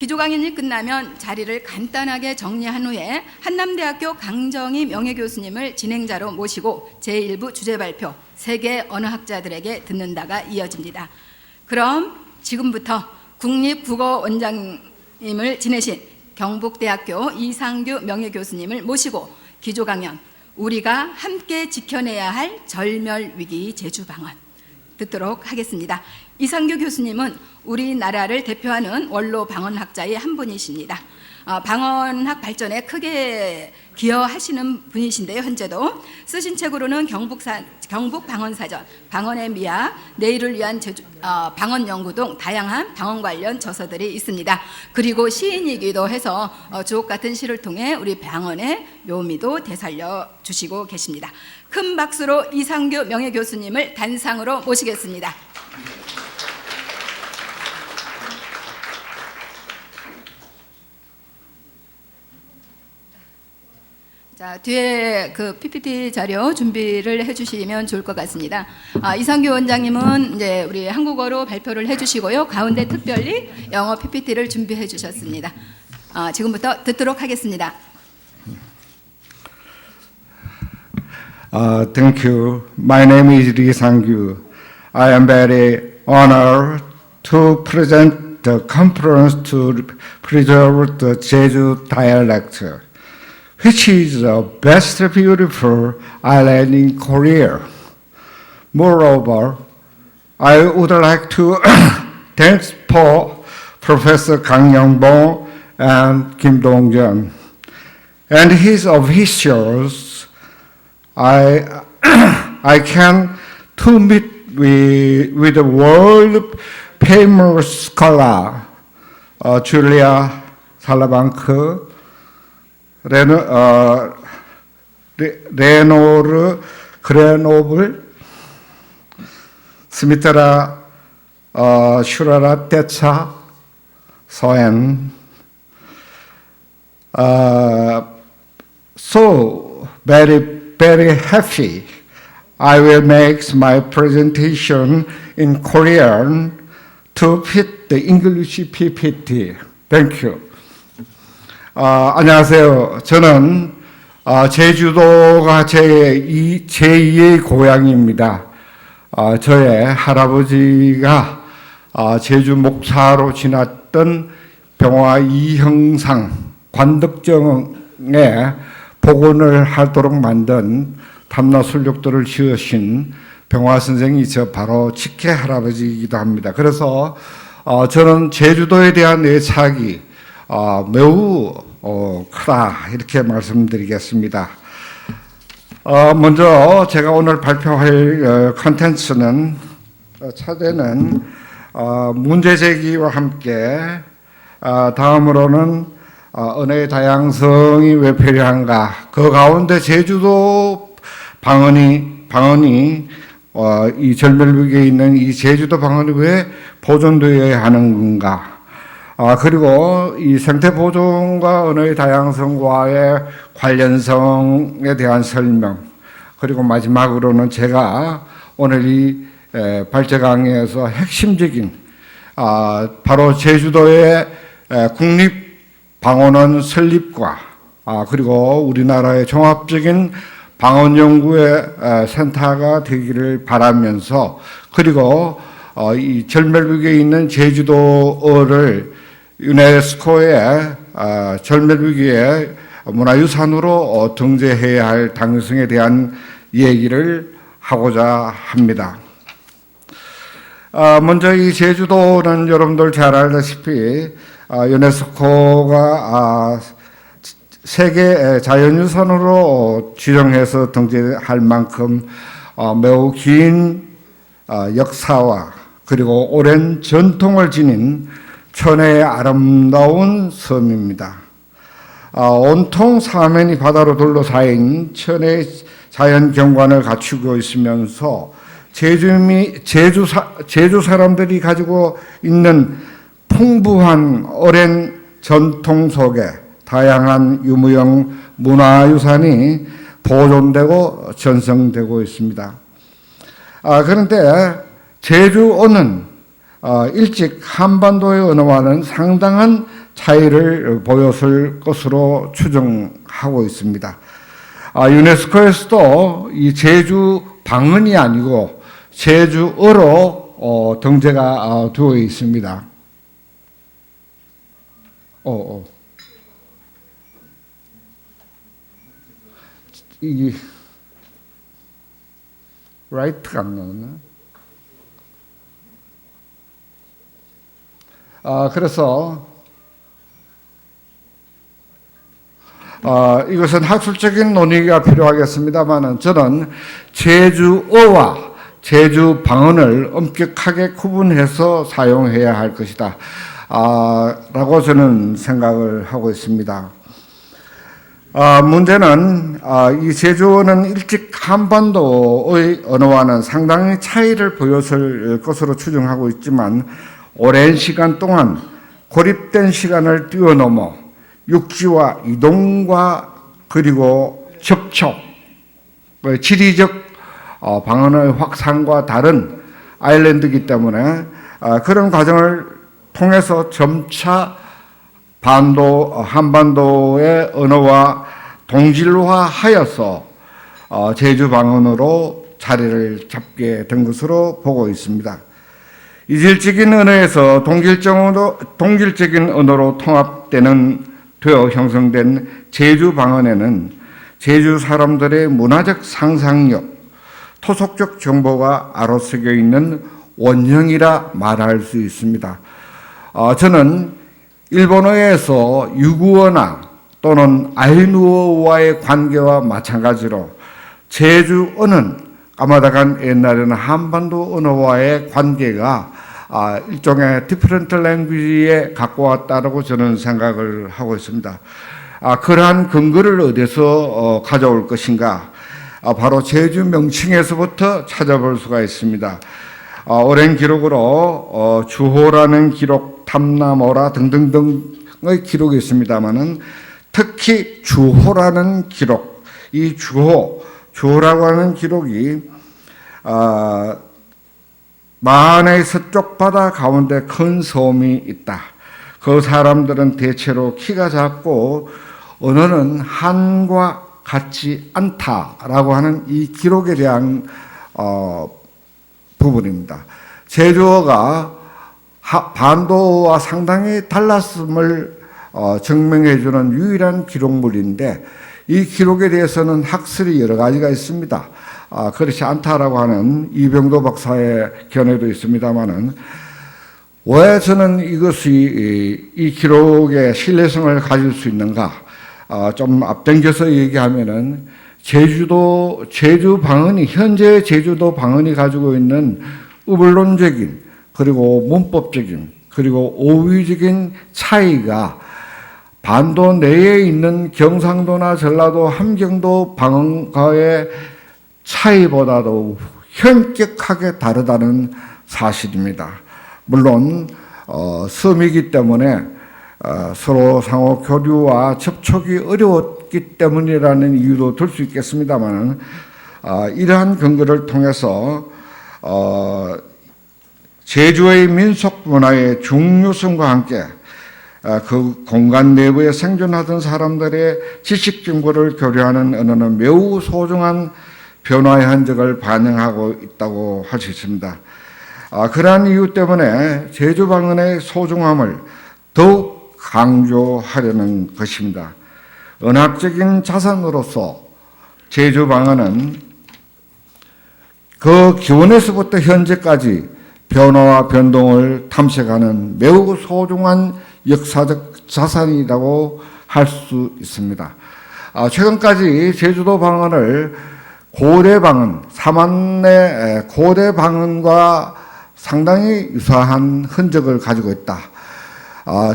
기조 강연이 끝나면 자리를 간단하게 정리한 후에 한남대학교 강정희 명예교수님을 진행자로 모시고 제1부 주제 발표 세계 언어학자들에게 듣는다가 이어집니다. 그럼 지금부터 국립국어원장님을 지내신 경북대학교 이상규 명예교수님을 모시고 기조 강연 우리가 함께 지켜내야 할 절멸위기 제주방언 듣도록 하겠습니다. 이상규 교수님은 우리나라를 대표하는 원로 방언학자의 한 분이십니다. 방언학 발전에 크게 기여하시는 분이신데요. 현재도 쓰신 책으로는 경북 방언사전, 방언의 미학, 내일을 위한 방언 연구 등 다양한 방언 관련 저서들이 있습니다. 그리고 시인이기도 해서 주옥 같은 시를 통해 우리 방언의 묘미도 되살려 주시고 계십니다. 큰 박수로 이상규 명예교수님을 단상으로 모시겠습니다. 자, 뒤에 그 PPT 자료 준비를 해주시면 좋을 것 같습니다. 이상규 원장님은 이제 우리 한국어로 발표를 해주시고요. 가운데 특별히 영어 PPT를 준비해 주셨습니다. 지금부터 듣도록 하겠습니다. Thank you. My name is Lee Sang-gyu. I am very honored to present the conference to preserve the Jeju dialect, which is the best beautiful island in Korea. Moreover, I would like to thank Professor Kang Young-bong and Kim Dong-jeon and his officials. I can to meet with the world famous scholar Julia Salabanca, 레노르 그레노블, 스미트라 슈라라 테차 소엔. So very happy. I will make my presentation in Korean to fit the English PPT. Thank you. 안녕하세요. 저는 제주도가 제2의 고향입니다. 저의 할아버지가 제주 목사로 지났던 병화 이형상 관덕정에 복원을 하도록 만든 탐나술육도를 지으신 병화 선생이 저 바로 직계 할아버지이기도 합니다. 그래서 저는 제주도에 대한 애착이 매우 크다 이렇게 말씀드리겠습니다. 먼저 제가 오늘 발표할 컨텐츠는 차제는 문제제기와 함께 다음으로는 언어의 다양성이 왜 필요한가, 그 가운데 제주도 방언이 이 절멸위기에 있는 이 제주도 방언이 왜 보존되어야 하는 건가, 그리고 이 생태 보존과 언어의 다양성과의 관련성에 대한 설명, 그리고 마지막으로는 제가 오늘 이 발제 강의에서 핵심적인 바로 제주도의 국립 방언원 설립과 그리고 우리나라의 종합적인 방언 연구의 센터가 되기를 바라면서, 그리고 이 절멸위기에 있는 제주도어를 유네스코의 절멸위기의 문화유산으로 등재해야 할 당위성에 대한 얘기를 하고자 합니다. 먼저 이 제주도는 여러분들 잘 알다시피 유네스코가 세계 자연유산으로 지정해서 등재할 만큼 매우 긴 역사와 그리고 오랜 전통을 지닌 천혜의 아름다운 섬입니다. 온통 사면이 바다로 둘러싸인 천혜의 자연 경관을 갖추고 있으면서 제주 사람들이 가지고 있는 풍부한 오랜 전통 속에 다양한 유무형 문화유산이 보존되고 전승되고 있습니다. 그런데 제주어는 일찍 한반도의 언어와는 상당한 차이를 보였을 것으로 추정하고 있습니다. 유네스코에서도 이 제주 방언이 아니고 제주어로 등재가 되어 있습니다. 이게 라이트가 안 나오나? 그래서 이것은 학술적인 논의가 필요하겠습니다만 저는 제주어와 제주 방언을 엄격하게 구분해서 사용해야 할 것이다 라고 저는 생각을 하고 있습니다. 문제는 이 제주어는 일찍 한반도의 언어와는 상당히 차이를 보였을 것으로 추정하고 있지만 오랜 시간 동안 고립된 시간을 뛰어넘어 육지와 이동과 그리고 접촉, 지리적 방언의 확산과 다른 아일랜드이기 때문에 그런 과정을 통해서 점차 한반도의 언어와 동질화하여서 제주 방언으로 자리를 잡게 된 것으로 보고 있습니다. 이질적인 언어에서 동질적인 언어로 되어 형성된 제주 방언에는 제주 사람들의 문화적 상상력, 토속적 정보가 아로새겨 있는 원형이라 말할 수 있습니다. 저는 일본어에서 유구어나 또는 아이누어와의 관계와 마찬가지로 제주어는 까마득한 옛날에는 한반도 언어와의 관계가 일종의 디퍼런트 랭귀지에 갖고 왔다고 저는 생각을 하고 있습니다. 그러한 근거를 어디서 가져올 것인가? 바로 제주 명칭에서부터 찾아볼 수가 있습니다. 오랜 기록으로 주호라는 기록, 탐나모라 등등등의 기록이 있습니다만은 특히 주호라는 기록, 이 주호라고 하는 기록이 마한의 서쪽 바다 가운데 큰 섬이 있다. 그 사람들은 대체로 키가 작고 언어는 한과 같지 않다라고 하는 이 기록에 대한 부분입니다. 제주어가 반도어와 상당히 달랐음을 증명해주는 유일한 기록물인데 이 기록에 대해서는 학설이 여러 가지가 있습니다. 그렇지 않다라고 하는 이병도 박사의 견해도 있습니다만은 왜 저는 이것이 이 기록의 신뢰성을 가질 수 있는가? 좀 앞당겨서 얘기하면은 제주 방언이 현재 제주도 방언이 가지고 있는 우물론적인 그리고 문법적인 그리고 어휘적인 차이가 반도 내에 있는 경상도나 전라도 함경도 방언과의 차이보다도 현격하게 다르다는 사실입니다. 물론 섬이기 때문에 서로 상호 교류와 접촉이 어려웠기 때문이라는 이유도 들 수 있겠습니다만 이러한 근거를 통해서 제주의 민속 문화의 중요성과 함께 그 공간 내부에 생존하던 사람들의 지식 정보를 교류하는 언어는 매우 소중한 변화의 흔적을 반영하고 있다고 할 수 있습니다. 그러한 이유 때문에 제주 방언의 소중함을 더욱 강조하려는 것입니다. 언어학적인 자산으로서 제주 방언은 그 기원에서부터 현재까지 변화와 변동을 탐색하는 매우 소중한 역사적 자산이라고 할 수 있습니다. 최근까지 제주도 방언을 고대 방언, 사만의 고대 방언과 상당히 유사한 흔적을 가지고 있다.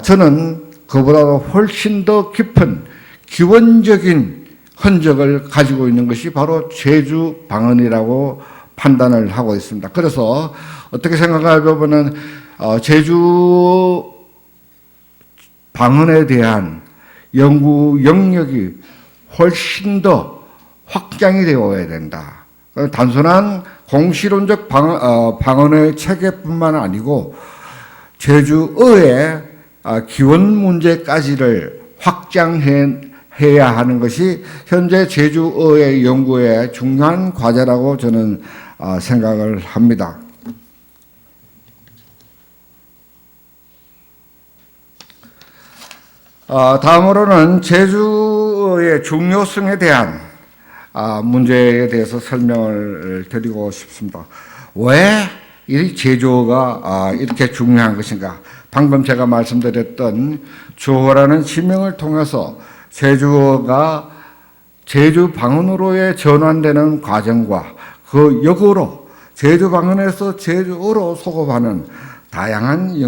저는 그보다도 훨씬 더 깊은 기원적인 흔적을 가지고 있는 것이 바로 제주 방언이라고 판단을 하고 있습니다. 그래서 어떻게 생각해보면 제주 방언에 대한 연구 영역이 훨씬 더 확장이 되어야 된다. 단순한 공시론적 방언의 체계뿐만 아니고 제주어의 기원 문제까지를 확장해야 하는 것이 현재 제주어의 연구의 중요한 과제라고 저는 생각을 합니다. 다음으로는 제주어의 중요성에 대한 문제에 대해서 설명을 드리고 싶습니다. 왜 이 제주어가 이렇게 중요한 것인가? 방금 제가 말씀드렸던 주어라는 지명을 통해서 제주어가 제주 방언으로의 전환되는 과정과 그 역으로 제주 방언에서 제주어로 소급하는 다양한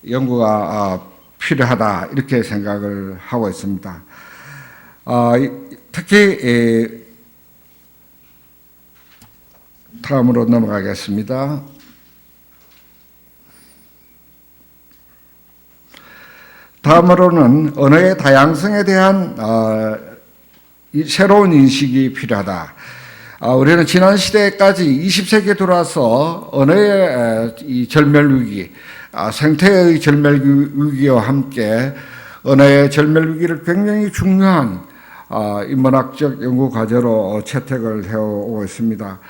연구가 필요하다 이렇게 생각을 하고 있습니다. 특히 다음으로 넘어가겠습니다. 다음으로는 언어의 다양성에 대한 새로운 인식이 필요하다. 우리는 지난 시대까지 20세기에 들어와서 언어의 이 절멸위기, 생태의 절멸위기와 함께 언어의 절멸위기를 굉장히 중요한 인문학적 연구 과제로 채택을 해오고 있습니다.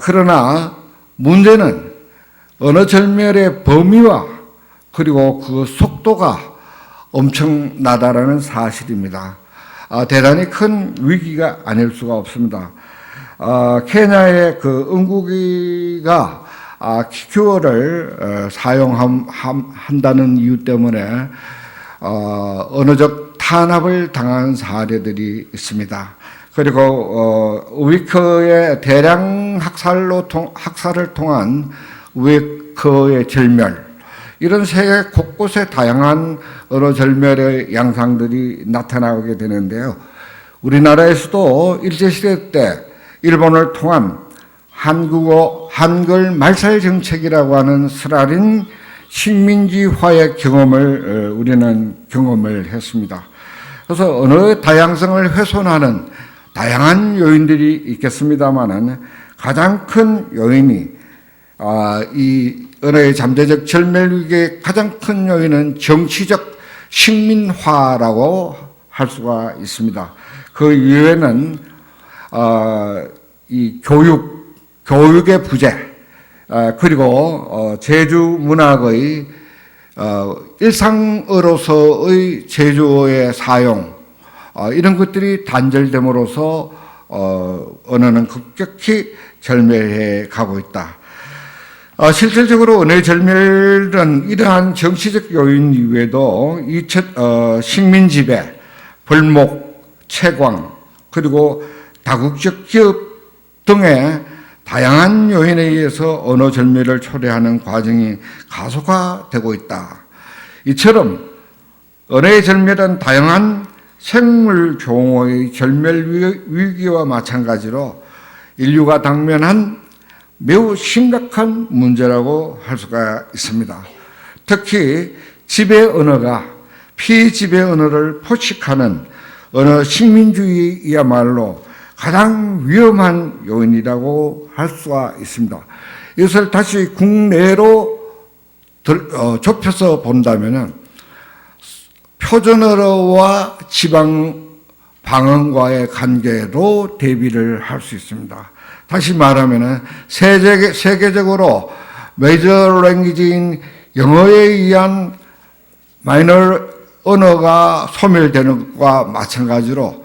그러나 문제는 언어 절멸의 범위와 그리고 그 속도가 엄청나다라는 사실입니다. 대단히 큰 위기가 아닐 수가 없습니다. 케냐의 그 응구기가 키큐어를 사용한다는 이유 때문에 언어적 탄압을 당한 사례들이 있습니다. 그리고 우이커의 대량 학살을 통한 우이커의 절멸, 이런 세계 곳곳에 다양한 언어 절멸의 양상들이 나타나게 되는데요. 우리나라에서도 일제시대 때 일본을 통한 한글 말살 정책이라고 하는 쓰라린 식민지화의 경험을 우리는 경험을 했습니다. 그래서 언어의 다양성을 훼손하는 다양한 요인들이 있겠습니다만은 가장 큰 요인이 이 언어의 잠재적 절멸 위기의 가장 큰 요인은 정치적 식민화라고 할 수가 있습니다. 그 이유에는 이 교육의 부재, 그리고 제주 문학의 일상어로서의 제주어의 사용, 이런 것들이 단절됨으로써 언어는 급격히 절멸해 가고 있다. 실질적으로 언어의 절멸은 이러한 정치적 요인 이외에도 식민지배, 벌목, 채광, 그리고 다국적 기업 등의 다양한 요인에 의해서 언어 절멸을 초래하는 과정이 가속화되고 있다. 이처럼 언어의 절멸은 다양한 생물 종의 절멸 위기와 마찬가지로 인류가 당면한 매우 심각한 문제라고 할 수가 있습니다. 특히 지배 언어가 피지배 언어를 포식하는 언어 식민주의야말로 가장 위험한 요인이라고 할 수가 있습니다. 이것을 다시 국내로 좁혀서 본다면 표준어와 지방 방언과의 관계로 대비를 할 수 있습니다. 다시 말하면 세계적으로 메이저 랭귀지인 영어에 의한 마이너 언어가 소멸되는 것과 마찬가지로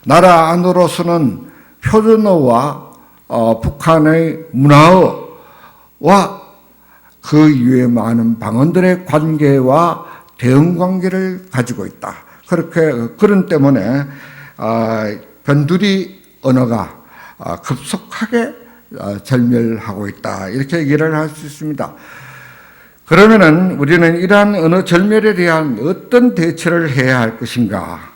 나라 안으로서는 표준어와 북한의 문화어와 그 이외의 많은 방언들의 관계와 대응관계를 가지고 있다. 그런 때문에 변두리 언어가 급속하게 절멸하고 있다. 이렇게 얘기를 할 수 있습니다. 그러면은 우리는 이러한 언어 절멸에 대한 어떤 대처를 해야 할 것인가?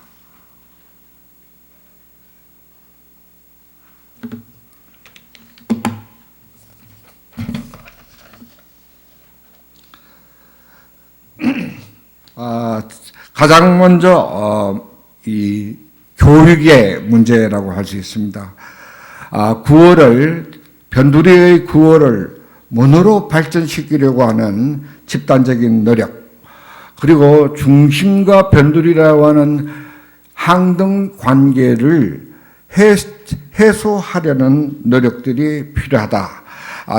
가장 먼저 이 교육의 문제라고 할 수 있습니다. 구어를 변두리의 구어를 문으로 발전시키려고 하는 집단적인 노력, 그리고 중심과 변두리라고 하는 항등 관계를 해소하려는 노력들이 필요하다.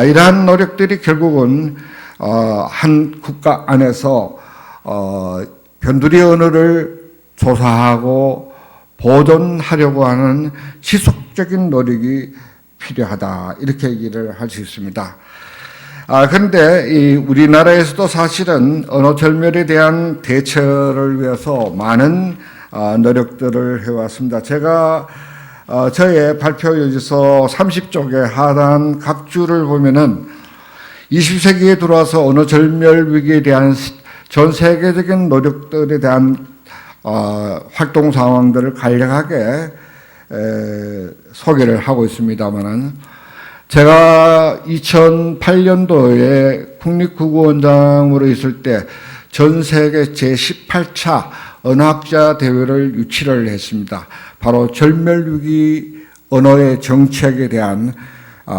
이러한 노력들이 결국은 한 국가 안에서 변두리 언어를 조사하고 보존하려고 하는 지속적인 노력이 필요하다. 이렇게 얘기를 할 수 있습니다. 그런데 이 우리나라에서도 사실은 언어 절멸에 대한 대처를 위해서 많은 노력들을 해왔습니다. 제가 저의 발표 요지서 30쪽의 하단 각 주를 보면은 20세기에 들어와서 언어 절멸 위기에 대한 전 세계적인 노력들에 대한 활동 상황들을 간략하게 소개를 하고 있습니다만은, 제가 2008년도에 국립국어원장으로 있을 때 전 세계 제18차 언어학자 대회를 유치를 했습니다. 바로 절멸위기 언어의 정책에 대한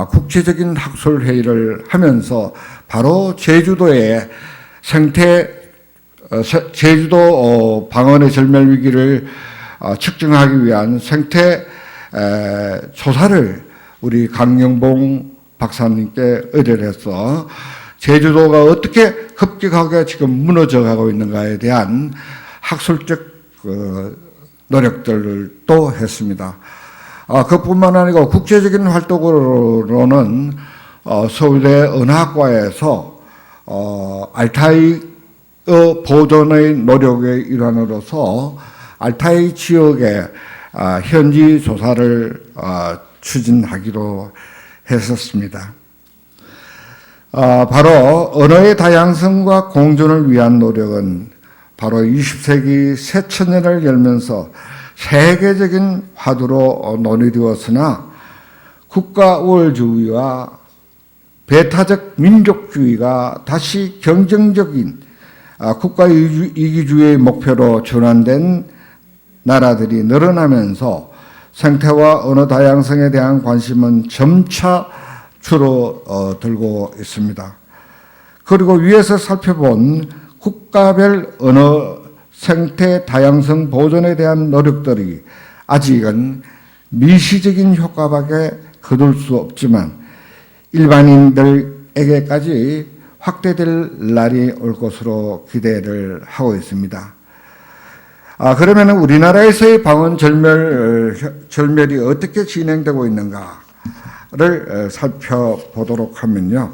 국제적인 학술회의를 하면서 바로 제주도의 제주도 방언의 절멸위기를 측정하기 위한 생태 조사를 우리 강영봉 박사님께 의뢰를 해서 제주도가 어떻게 급격하게 지금 무너져가고 있는가에 대한 학술적 노력들을 또 했습니다. 그뿐만 아니고 국제적인 활동으로는 서울대 언어학과에서 알타이어 보존의 노력의 일환으로서 알타이 지역의 현지 조사를 추진하기로 했었습니다. 바로 언어의 다양성과 공존을 위한 노력은 바로 20세기 새 천년을 열면서 세계적인 화두로 논의되었으나 국가 우월주의와 배타적 민족주의가 다시 경쟁적인 국가 이기주의의 목표로 전환된 나라들이 늘어나면서 생태와 언어 다양성에 대한 관심은 점차 줄어들고 있습니다. 그리고 위에서 살펴본 국가별 언어 생태 다양성 보존에 대한 노력들이 아직은 미시적인 효과밖에 거둘 수 없지만 일반인들에게까지 확대될 날이 올 것으로 기대를 하고 있습니다. 그러면 우리나라에서의 방언 절멸이 어떻게 진행되고 있는가를 살펴보도록 하면요.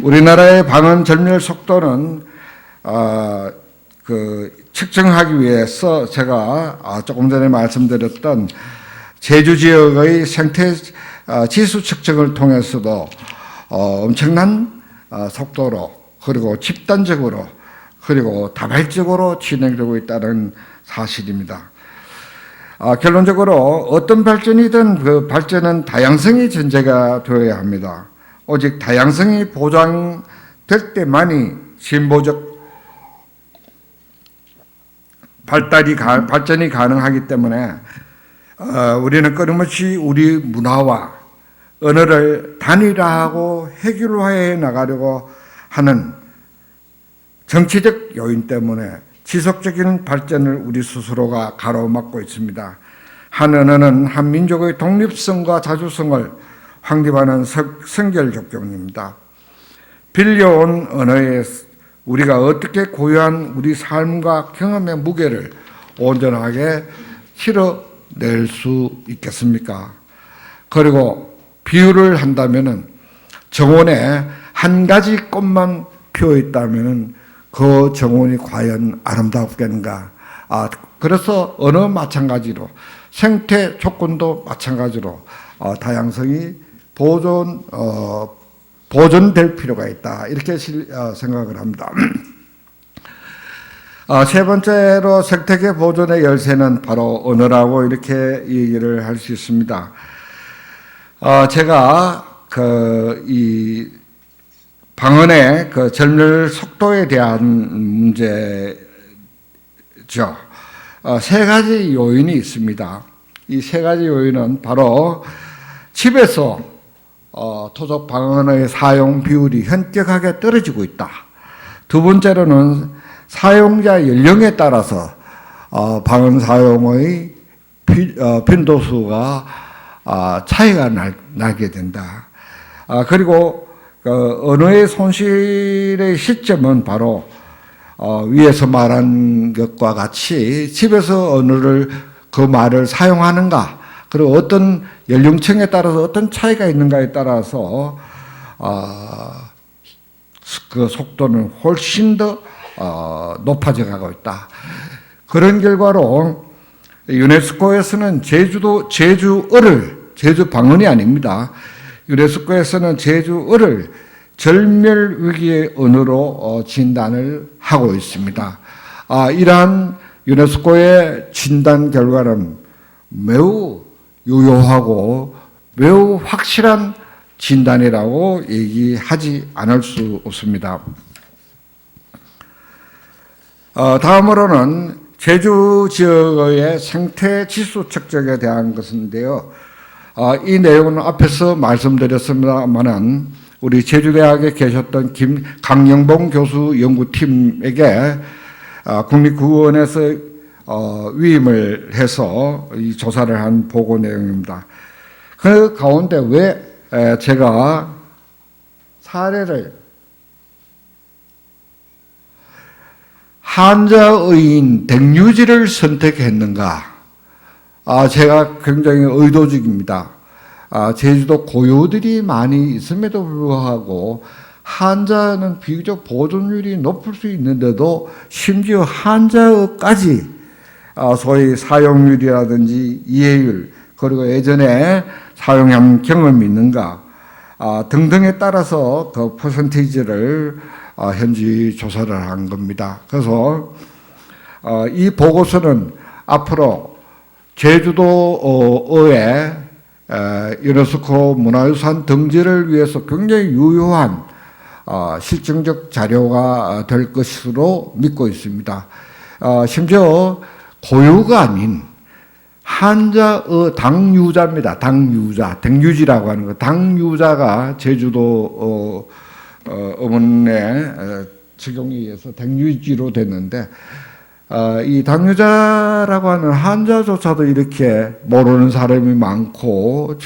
우리나라의 방언 절멸 속도는 측정하기 위해서 제가 조금 전에 말씀드렸던 제주 지역의 생태 지수 측정을 통해서도 엄청난 속도로, 그리고 집단적으로, 그리고 다발적으로 진행되고 있다는 사실입니다. 결론적으로 어떤 발전이든 그 발전은 다양성이 전제가 되어야 합니다. 오직 다양성이 보장될 때만이 진보적 발전이 가능하기 때문에 우리는 끊임없이 우리 문화와 언어를 단일화하고 획일화해 나가려고 하는 정치적 요인 때문에 지속적인 발전을 우리 스스로가 가로막고 있습니다. 한 언어는 한 민족의 독립성과 자주성을 확립하는 선결조건입니다. 빌려온 언어에 우리가 어떻게 고유한 우리 삶과 경험의 무게를 온전하게 실어낼 수 있겠습니까? 그리고 비유를 한다면은 정원에 한 가지 꽃만 피어 있다면은 그 정원이 과연 아름답겠는가? 그래서 언어 마찬가지로 생태 조건도 마찬가지로 다양성이 보존될 필요가 있다. 이렇게 생각을 합니다. 세 번째로 생태계 보존의 열쇠는 바로 언어라고 이렇게 얘기를 할 수 있습니다. 제가 이 방언의 절멸 속도에 대한 문제죠. 세 가지 요인이 있습니다. 이 세 가지 요인은 바로 집에서 토속 방언의 사용 비율이 현격하게 떨어지고 있다. 두 번째로는 사용자 연령에 따라서 방언 사용의 빈도수가 차이가 나게 된다. 그리고 언어의 손실의 시점은 바로 위에서 말한 것과 같이 집에서 언어를 그 말을 사용하는가, 그리고 어떤 연령층에 따라서 어떤 차이가 있는가에 따라서 그 속도는 훨씬 더 높아져 가고 있다. 그런 결과로 유네스코에서는 제주어를, 제주 방언이 아닙니다. 유네스코에서는 제주어를 절멸 위기의 언어로 진단을 하고 있습니다. 이러한 유네스코의 진단 결과는 매우 유효하고 매우 확실한 진단이라고 얘기하지 않을 수 없습니다. 다음으로는 제주 지역의 생태 지수 측정에 대한 것인데요. 이 내용은 앞에서 말씀드렸습니다만은 우리 제주대학에 계셨던 강영봉 교수 연구팀에게 국립국어원에서 위임을 해서 이 조사를 한 보고 내용입니다. 그 가운데 왜 제가 사례를 한자어인 댕유지를 선택했는가? 제가 굉장히 의도적입니다. 제주도 고요들이 많이 있음에도 불구하고 한자는 비교적 보존율이 높을 수 있는데도 심지어 한자어까지 소위 사용률이라든지 이해율, 그리고 예전에 사용한 경험이 있는가 등등에 따라서 그 퍼센테이지를 현지 조사를 한 겁니다. 그래서 이 보고서는 앞으로 제주도의 유네스코 문화유산 등재를 위해서 굉장히 유효한 실증적 자료가 될 것으로 믿고 있습니다. 심지어 고유가 아닌 한자어 당유자입니다. 당유자, 댕유지라고 하는 거. 당유자가 제주도 어문에 적용에 의해서 댕유지로 됐는데 이 당유자라고 하는 한자조차도 이렇게 모르는 사람이 많고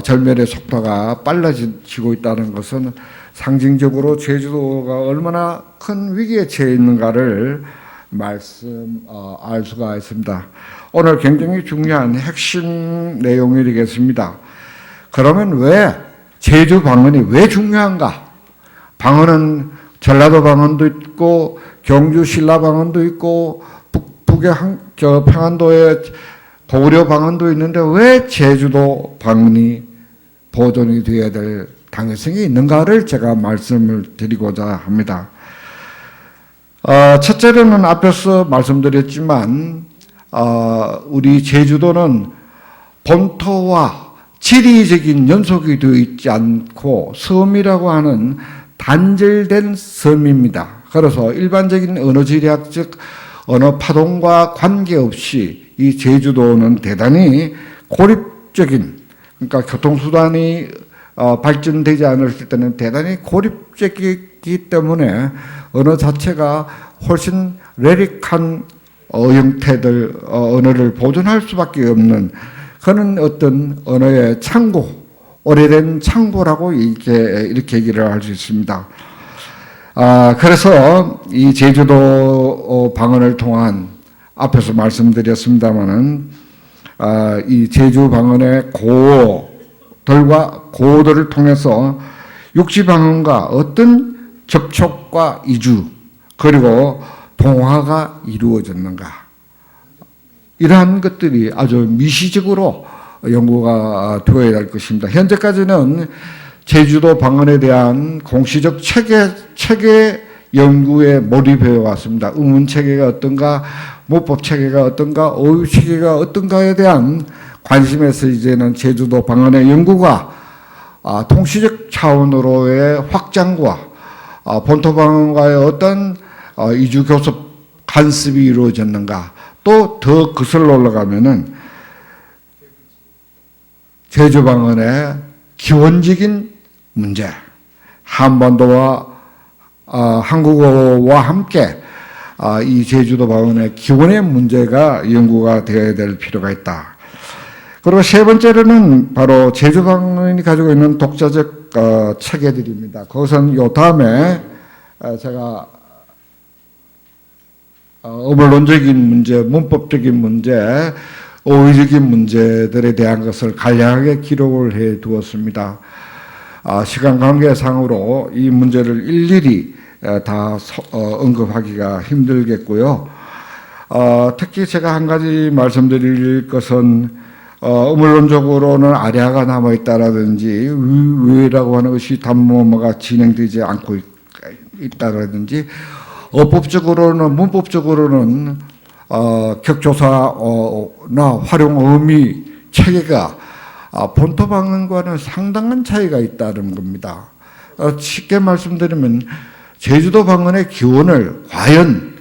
절멸의 속도가 빨라지고 있다는 것은 상징적으로 제주도가 얼마나 큰 위기에 처해 있는가를 알 수가 있습니다. 오늘 굉장히 중요한 핵심 내용이 되겠습니다. 그러면 왜 제주 방언이 왜 중요한가? 방언은 전라도 방언도 있고 경주 신라 방언도 있고 북의 평안도의 고구려 방언도 있는데 왜 제주도 방언이 보존이 되어야 될 당위성이 있는가를 제가 말씀을 드리고자 합니다. 첫째로는 앞에서 말씀드렸지만 우리 제주도는 본토와 지리적인 연속이 되어 있지 않고 섬이라고 하는 단절된 섬입니다. 그래서 일반적인 언어지리학적 언어 파동과 관계없이 이 제주도는 대단히 고립적인, 그러니까 교통수단이 발전되지 않았을 때는 대단히 고립적이기 때문에 언어 자체가 훨씬 레릭한 형태들 언어를 보존할 수밖에 없는 그런 어떤 언어의 창고, 오래된 창고라고 이렇게 얘기를 할 수 있습니다. 그래서 이 제주도 방언을 통한 앞에서 말씀드렸습니다마는 이 제주 방언의 고어들과 고어들을 통해서 육지 방언과 어떤 접촉과 이주 그리고 동화가 이루어졌는가, 이러한 것들이 아주 미시적으로 연구가 되어야 할 것입니다. 현재까지는 제주도 방언에 대한 공시적 체계 연구에 몰입해 왔습니다. 의문 체계가 어떤가, 모법 체계가 어떤가, 어휘 체계가 어떤가에 대한 관심에서 이제는 제주도 방언의 연구가 통시적 차원으로의 확장과 본토 방언과의 어떤 이주 교섭 간섭이 이루어졌는가, 또 더 거슬러 올라가면은 제주 방언의 기원적인 문제, 한반도와 한국어와 함께 이 제주도 방언의 기원의 문제가 연구가 되어야 될 필요가 있다. 그리고 세 번째로는 바로 제주 방언이 가지고 있는 독자적 체계들입니다. 그것은 요 다음에 제가 어물론적인 문제, 문법적인 문제, 어휘적인 문제들에 대한 것을 간략하게 기록을 해 두었습니다. 시간 관계상으로 이 문제를 일일이 다 언급하기가 힘들겠고요. 특히 제가 한 가지 말씀드릴 것은 어물론적으로는 아래아가 남아있다라든지 위라고 하는 것이 단모가 진행되지 않고 있다라든지 어법적으로는 문법적으로는 격조사나 활용 의미 체계가 본토 방언과는 상당한 차이가 있다는 겁니다. 쉽게 말씀드리면 제주도 방언의 기원을 과연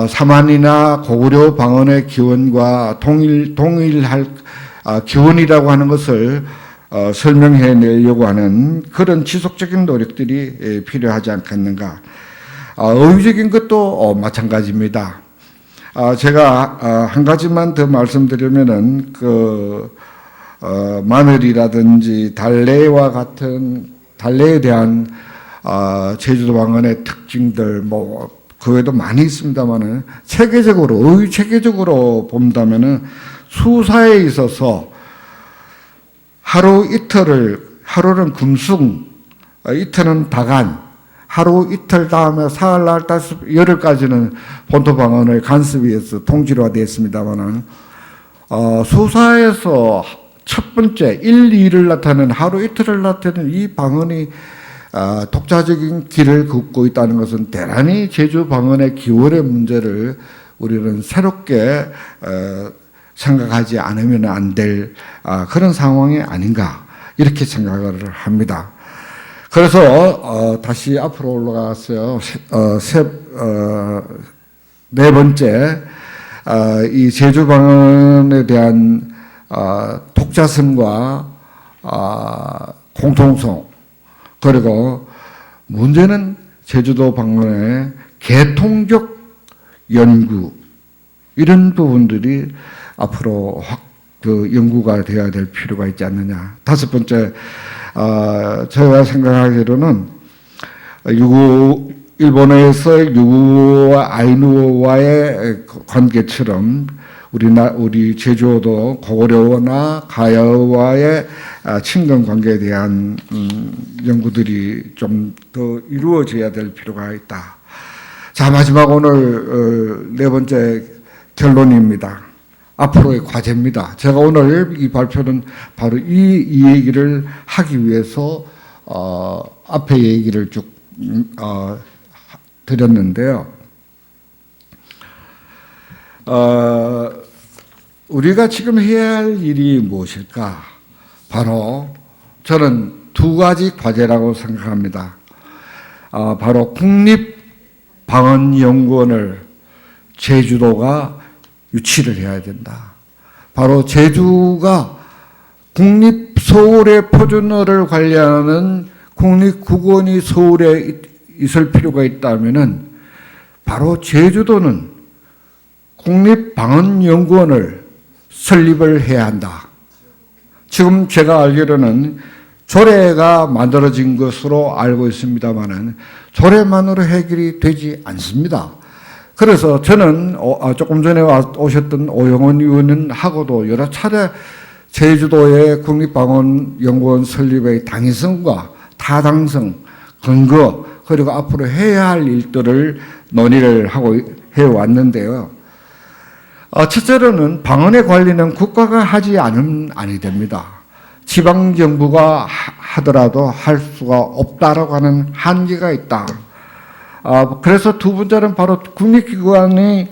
사만이나 고구려 방언의 기원과 동일할 기원이라고 하는 것을 설명해 내려고 하는 그런 지속적인 노력들이 필요하지 않겠는가. 어휘적인 것도 마찬가지입니다. 제가 한 가지만 더 말씀드리면은 마늘이라든지 달래와 같은 달래에 대한 제주도 방언의 특징들 그 외에도 많이 있습니다만은 체계적으로 어휘 체계적으로 본다면은 수사에 있어서 하루 이틀을 하루는 금숭, 이틀은 다간, 하루 이틀 다음에 사흘날 열흘까지는 본토 방언을 간섭위에서 통지로되어 있습니다만은 수사에서 첫 번째 1, 2를 나타내는 하루 이틀을 나타내는 이 방언이 독자적인 길을 걷고 있다는 것은 대단히 제주 방언의 기원의 문제를 우리는 새롭게 생각하지 않으면 안 될 그런 상황이 아닌가 이렇게 생각을 합니다. 그래서 다시 앞으로 올라갔어요. 네 번째 이 제주 방언에 대한 독자성과 공통성 그리고 문제는 제주도 방언의 계통적 연구 이런 부분들이 앞으로 연구가 되어야 될 필요가 있지 않느냐. 다섯 번째, 제가 생각하기로는 일본에서 유구와 아이누어와의 관계처럼 우리 제주어도 고구려어나 가야어와의 친근 관계에 대한 연구들이 좀 더 이루어져야 될 필요가 있다. 자, 마지막 오늘 네 번째 결론입니다. 앞으로의 과제입니다. 제가 오늘 이 발표는 바로 이 얘기를 하기 위해서 앞에 얘기를 쭉 드렸는데요. 우리가 지금 해야 할 일이 무엇일까? 바로 저는 두 가지 과제라고 생각합니다. 바로 국립방언연구원을 제주도가 유치를 해야 된다. 바로 제주가 국립서울의 표준어를 관리하는 국립국원이 서울에 있을 필요가 있다면은 바로 제주도는 국립방언연구원을 설립을 해야 한다. 지금 제가 알기로는 조례가 만들어진 것으로 알고 있습니다만은 조례만으로 해결이 되지 않습니다. 그래서 저는 조금 전에 오셨던 오영원 의원하고도 여러 차례 제주도의 국립방언연구원 설립의 당위성과 타당성, 근거 그리고 앞으로 해야 할 일들을 논의를 하고 해왔는데요. 첫째로는 방언의 관리는 국가가 하지 않으면 아니 됩니다. 지방정부가 하더라도 할 수가 없다라고 하는 한계가 있다. 그래서 두 번째는 바로 국립기관이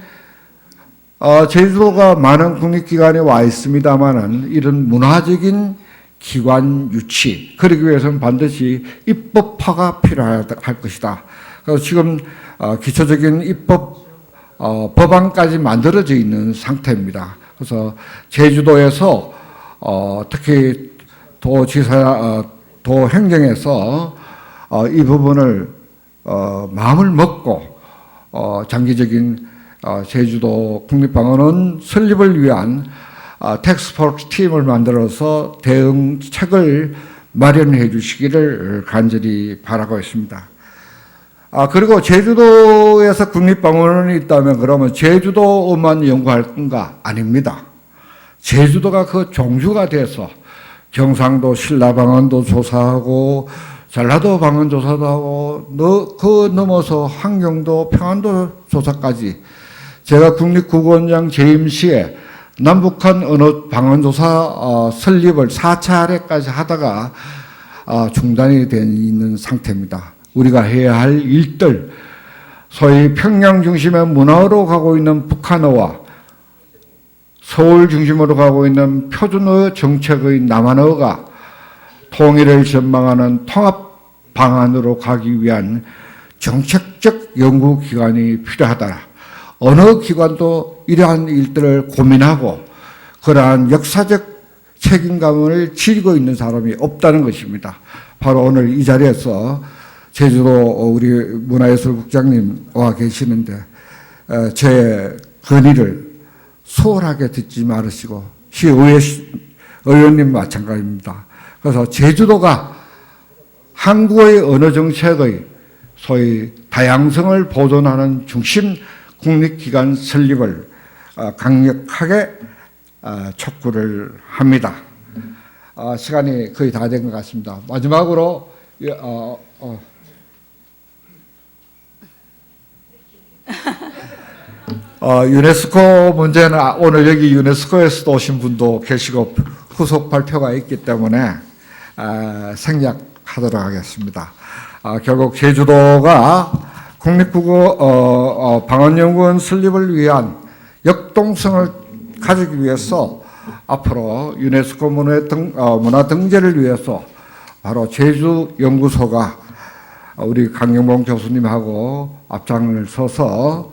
제주도가 많은 국립기관이 와 있습니다만은 이런 문화적인 기관 유치 그러기 위해서는 반드시 입법화가 필요할 것이다. 그래서 지금 기초적인 입법 법안까지 만들어져 있는 상태입니다. 그래서 제주도에서 특히 도 행정에서 이 부분을 마음을 먹고 장기적인 제주도 국립방언원 설립을 위한 텍스포스 팀을 만들어서 대응책을 마련해 주시기를 간절히 바라고 있습니다. 그리고 제주도에서 국립방언원이 있다면 그러면 제주도만 연구할 건가? 아닙니다. 제주도가 그 종주가 돼서 경상도 신라방언도 조사하고 전라도 방언 조사도 하고 그 넘어서 환경도 평안도 조사까지 제가 국립국어원장 재임 시에 남북한 언어 방언 조사 설립을 4차례까지 하다가 중단이 돼 있는 상태입니다. 우리가 해야 할 일들, 소위 평양 중심의 문화로 가고 있는 북한어와 서울 중심으로 가고 있는 표준어 정책의 남한어가 통일을 전망하는 통합 방안으로 가기 위한 정책적 연구기관이 필요하다. 어느 기관도 이러한 일들을 고민하고 그러한 역사적 책임감을 지니고 있는 사람이 없다는 것입니다. 바로 오늘 이 자리에서 제주도 우리 문화예술국장님 와 계시는데 제 건의를 소홀하게 듣지 말으시고 시의회 의원님 마찬가지입니다. 그래서 제주도가 한국의 언어 정책의 소위 다양성을 보존하는 중심 국립기관 설립을 강력하게 촉구를 합니다. 시간이 거의 다 된 것 같습니다. 마지막으로 유네스코 문제는 오늘 여기 유네스코에서도 오신 분도 계시고 후속 발표가 있기 때문에 생략하도록 하겠습니다. 결국 제주도가 국립국어 방언연구원 설립을 위한 역동성을 가지기 위해서 앞으로 유네스코 문화 등재를 위해서 바로 제주연구소가 우리 강영봉 교수님하고 앞장을 서서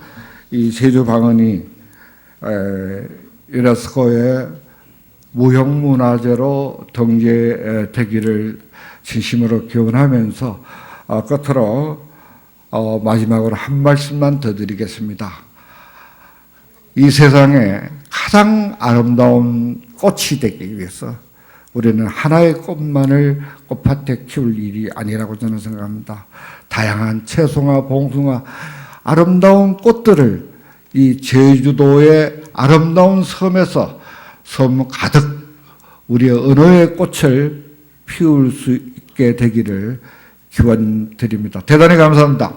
이 제주 방언이 유네스코의 무형문화재로 등재되기를 진심으로 기원하면서 끝으로 마지막으로 한 말씀만 더 드리겠습니다. 이 세상에 가장 아름다운 꽃이 되기 위해서 우리는 하나의 꽃만을 꽃밭에 키울 일이 아니라고 저는 생각합니다. 다양한 채소나 봉숭아, 아름다운 꽃들을 이 제주도의 아름다운 섬에서 섬 가득 우리의 언어의 꽃을 피울 수 있게 되기를 기원드립니다. 대단히 감사합니다.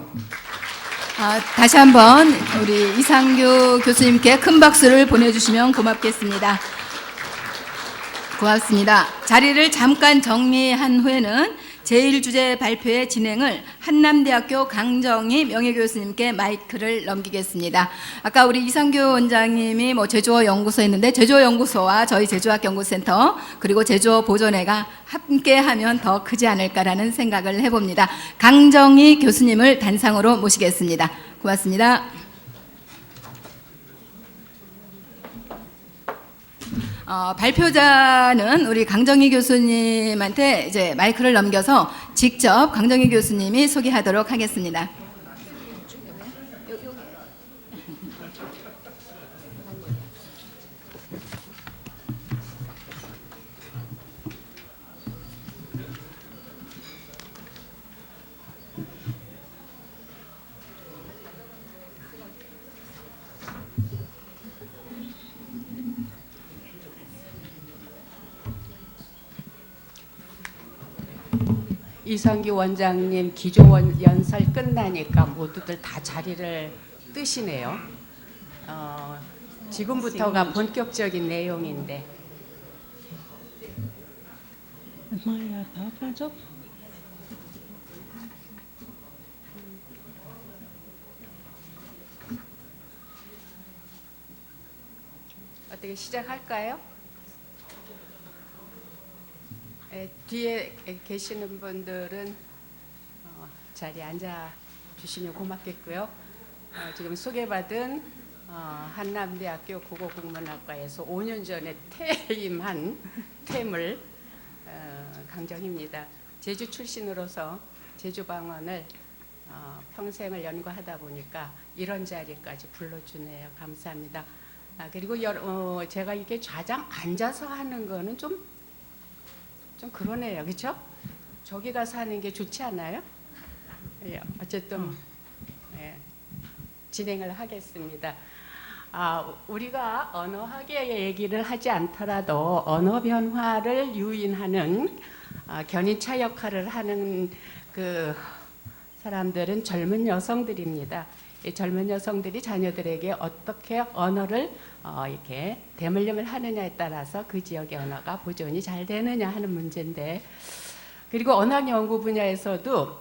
다시 한번 우리 이상규 교수님께 큰 박수를 보내주시면 고맙겠습니다. 고맙습니다. 자리를 잠깐 정리한 후에는 제1주제 발표의 진행을 한남대학교 강정희 명예교수님께 마이크를 넘기겠습니다. 아까 우리 이상규 원장님이 제주어 연구소 했는데 제주어 연구소와 저희 제주학 연구센터 그리고 제주어 보존회가 함께하면 더 크지 않을까라는 생각을 해봅니다. 강정희 교수님을 단상으로 모시겠습니다. 고맙습니다. 발표자는 우리 강정희 교수님한테 이제 마이크를 넘겨서 직접 강정희 교수님이 소개하도록 하겠습니다. 이상규 원장님 기조 연설 끝나니까 모두들 다 자리를 뜨시네요. 지금부터가 본격적인 내용인데. 어떻게 시작할까요? 뒤에 계시는 분들은 자리에 앉아 주시면 고맙겠고요. 지금 소개받은 한남대학교 국어국문학과에서 5년 전에 퇴임한 퇴물 강정희입니다. 제주 출신으로서 제주 방언을 평생을 연구하다 보니까 이런 자리까지 불러주네요. 감사합니다. 그리고 제가 이게 좌장 앉아서 하는 거는 좀 그러네요. 그렇죠? 저기 가서 하는 게 좋지 않아요? 예, 어쨌든 예, 진행을 하겠습니다. 우리가 언어학의 얘기를 하지 않더라도 언어 변화를 유인하는 견인차 역할을 하는 그 사람들은 젊은 여성들입니다. 이 젊은 여성들이 자녀들에게 어떻게 언어를 이렇게 대물림을 하느냐에 따라서 그 지역의 언어가 보존이 잘 되느냐 하는 문제인데, 그리고 언어 연구 분야에서도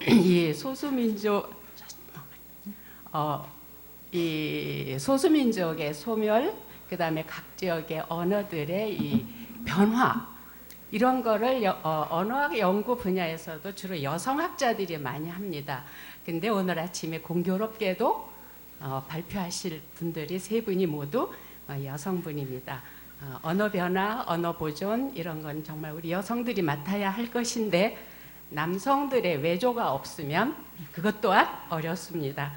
이 소수민족의 소멸, 그 다음에 각 지역의 언어들의 이 변화, 이런 거를 언어학 연구 분야에서도 주로 여성학자들이 많이 합니다. 근데 오늘 아침에 공교롭게도 발표하실 분들이 세 분이 모두 여성분입니다. 언어 변화, 언어 보존, 이런 건 정말 우리 여성들이 맡아야 할 것인데 남성들의 외조가 없으면 그것 또한 어렵습니다.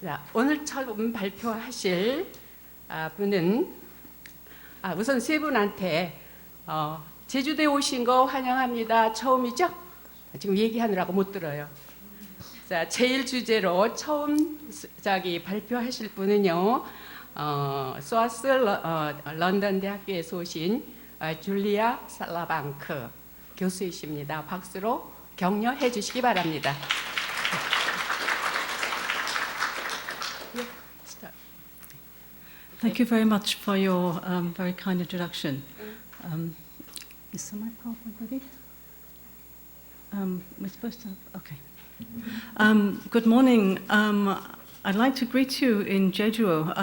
자, 오늘 처음 발표하실 분은 우선 세 분한테 제주도에 오신 거 환영합니다. 처음이죠? 지금 얘기하느라고 못 들어요. 자, 제일 주제로 처음 발표하실 분은요, 소아스 런던 대학교에서 오신 줄리아 살라방크 교수이십니다. 박수로 격려해 주시기 바랍니다. Thank you very much for your very kind introduction. Is the mic off already? We're supposed to have, okay. Good morning. I'd like to greet you in Jejuo.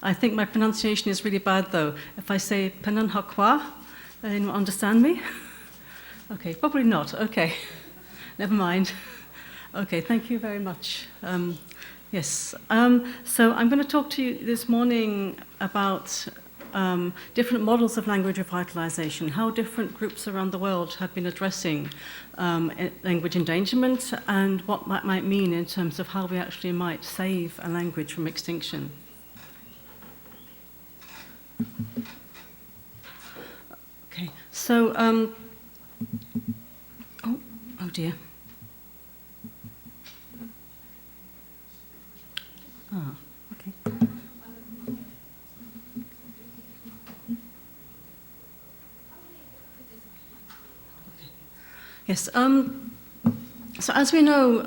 I think my pronunciation is really bad though. If I say Penan Hakwa, anyone understand me? Okay, probably not. Okay, never mind. Okay, thank you very much. Yes, so I'm going to talk to you this morning about different models of language revitalization, how different groups around the world have been addressing language endangerment and what that might mean in terms of how we actually might save a language from extinction. Okay, so, oh dear. Okay. Yes. So as we know,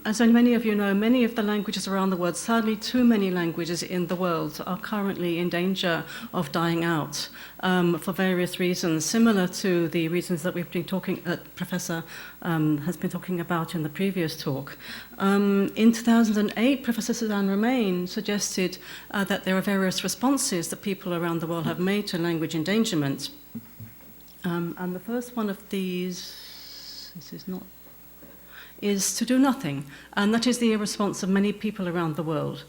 as many of you know, many of the languages around the world, sadly too many languages in the world are currently in danger of dying out for various reasons, similar to the reasons that we've been talking, Professor has been talking about in the previous talk. In 2008, Professor Suzanne Romain suggested that there are various responses that people around the world have made to language endangerment. And the first one of these, is to do nothing, and that is the response of many people around the world.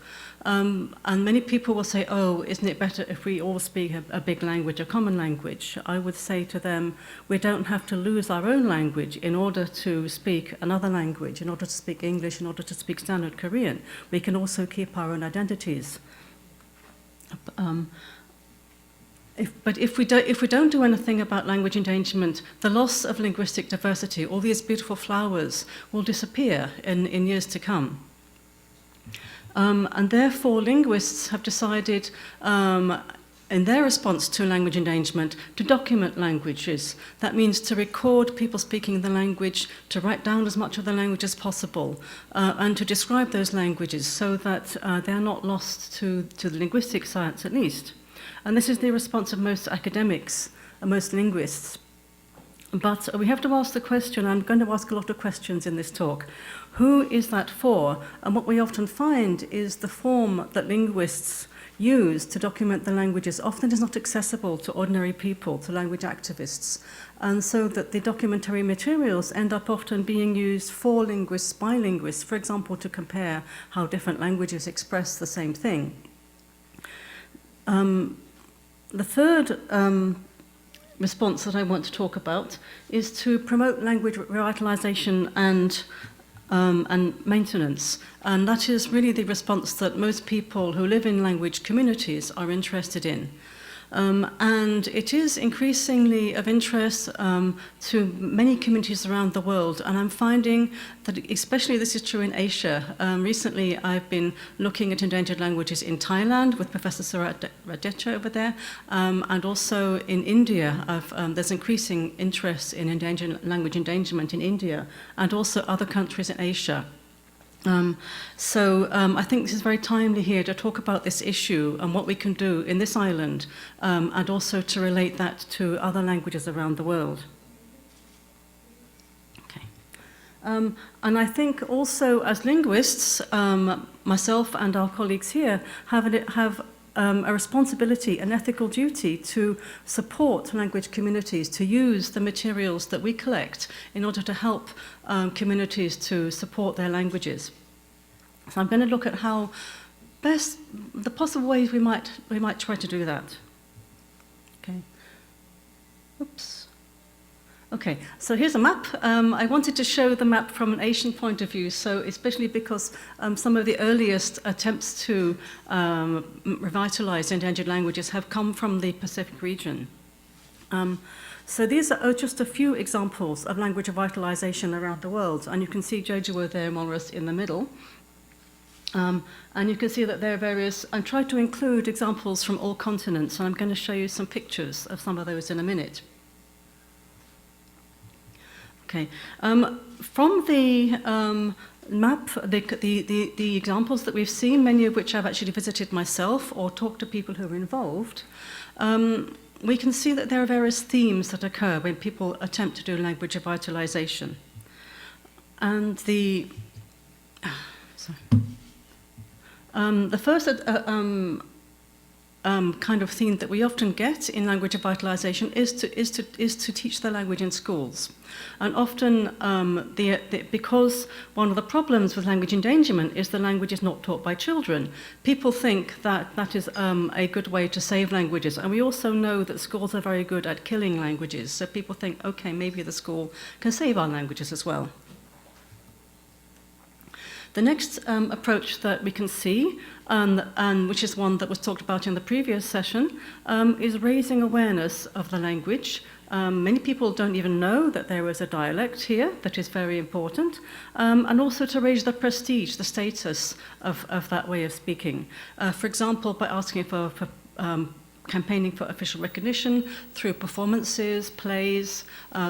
And many people will say, oh, isn't it better if we all speak a big language, a common language? I would say to them, we don't have to lose our own language in order to speak another language, in order to speak English, in order to speak Standard Korean. We can also keep our own identities. But if we don't do anything about language endangerment, the loss of linguistic diversity, all these beautiful flowers, will disappear in years to come. And therefore, linguists have decided, in their response to language endangerment, to document languages. That means to record people speaking the language, to write down as much of the language as possible, and to describe those languages so that they are not lost to the linguistic science at least. And this is the response of most academics and most linguists. But we have to ask the question, I'm going to ask a lot of questions in this talk, who is that for? And what we often find is the form that linguists use to document the languages often is not accessible to ordinary people, to language activists. And so that the documentary materials end up often being used for linguists, by linguists, for example, to compare how different languages express the same thing. The third response that I want to talk about is to promote language revitalization and maintenance. And that is really the response that most people who live in language communities are interested in. And it is increasingly of interest to many communities around the world. And I'm finding that, especially this is true in Asia. Recently, I've been looking at endangered languages in Thailand with Professor Surat Radecha over there. And also in India, there's increasing interest in language endangerment in India and also other countries in Asia. So I think this is very timely here to talk about this issue and what we can do in this island, and also to relate that to other languages around the world. Okay. And I think also as linguists, myself and our colleagues here have a responsibility, an ethical duty to support language communities, to use the materials that we collect in order to help communities to support their languages. So I'm going to look at how best, the possible ways we might try to do that. Okay. Oops. Okay, so here's a map. I wanted to show the map from an Asian point of view, so especially because some of the earliest attempts to revitalize endangered languages have come from the Pacific region. So these are just a few examples of language revitalization around the world, and you can see Jeju there more or less in the middle. And you can see that there are various, I tried to include examples from all continents, and I'm going to show you some pictures of some of those in a minute. Okay. From the map, the examples that we've seen, many of which I've actually visited myself or talked to people who are involved, we can see that there are various themes that occur when people attempt to do language revitalization. And the first kind of theme that we often get in language revitalization is to teach the language in schools. And often, because one of the problems with language endangerment is the language is not taught by children, people think that that is a good way to save languages. And we also know that schools are very good at killing languages. So people think, okay, maybe the school can save our languages as well. The next approach that we can see, and which is one that was talked about in the previous session, is raising awareness of the language. Many people don't even know that there is a dialect here that is very important, and also to raise the prestige, the status of that way of speaking. For example, by asking for campaigning for official recognition through performances, plays,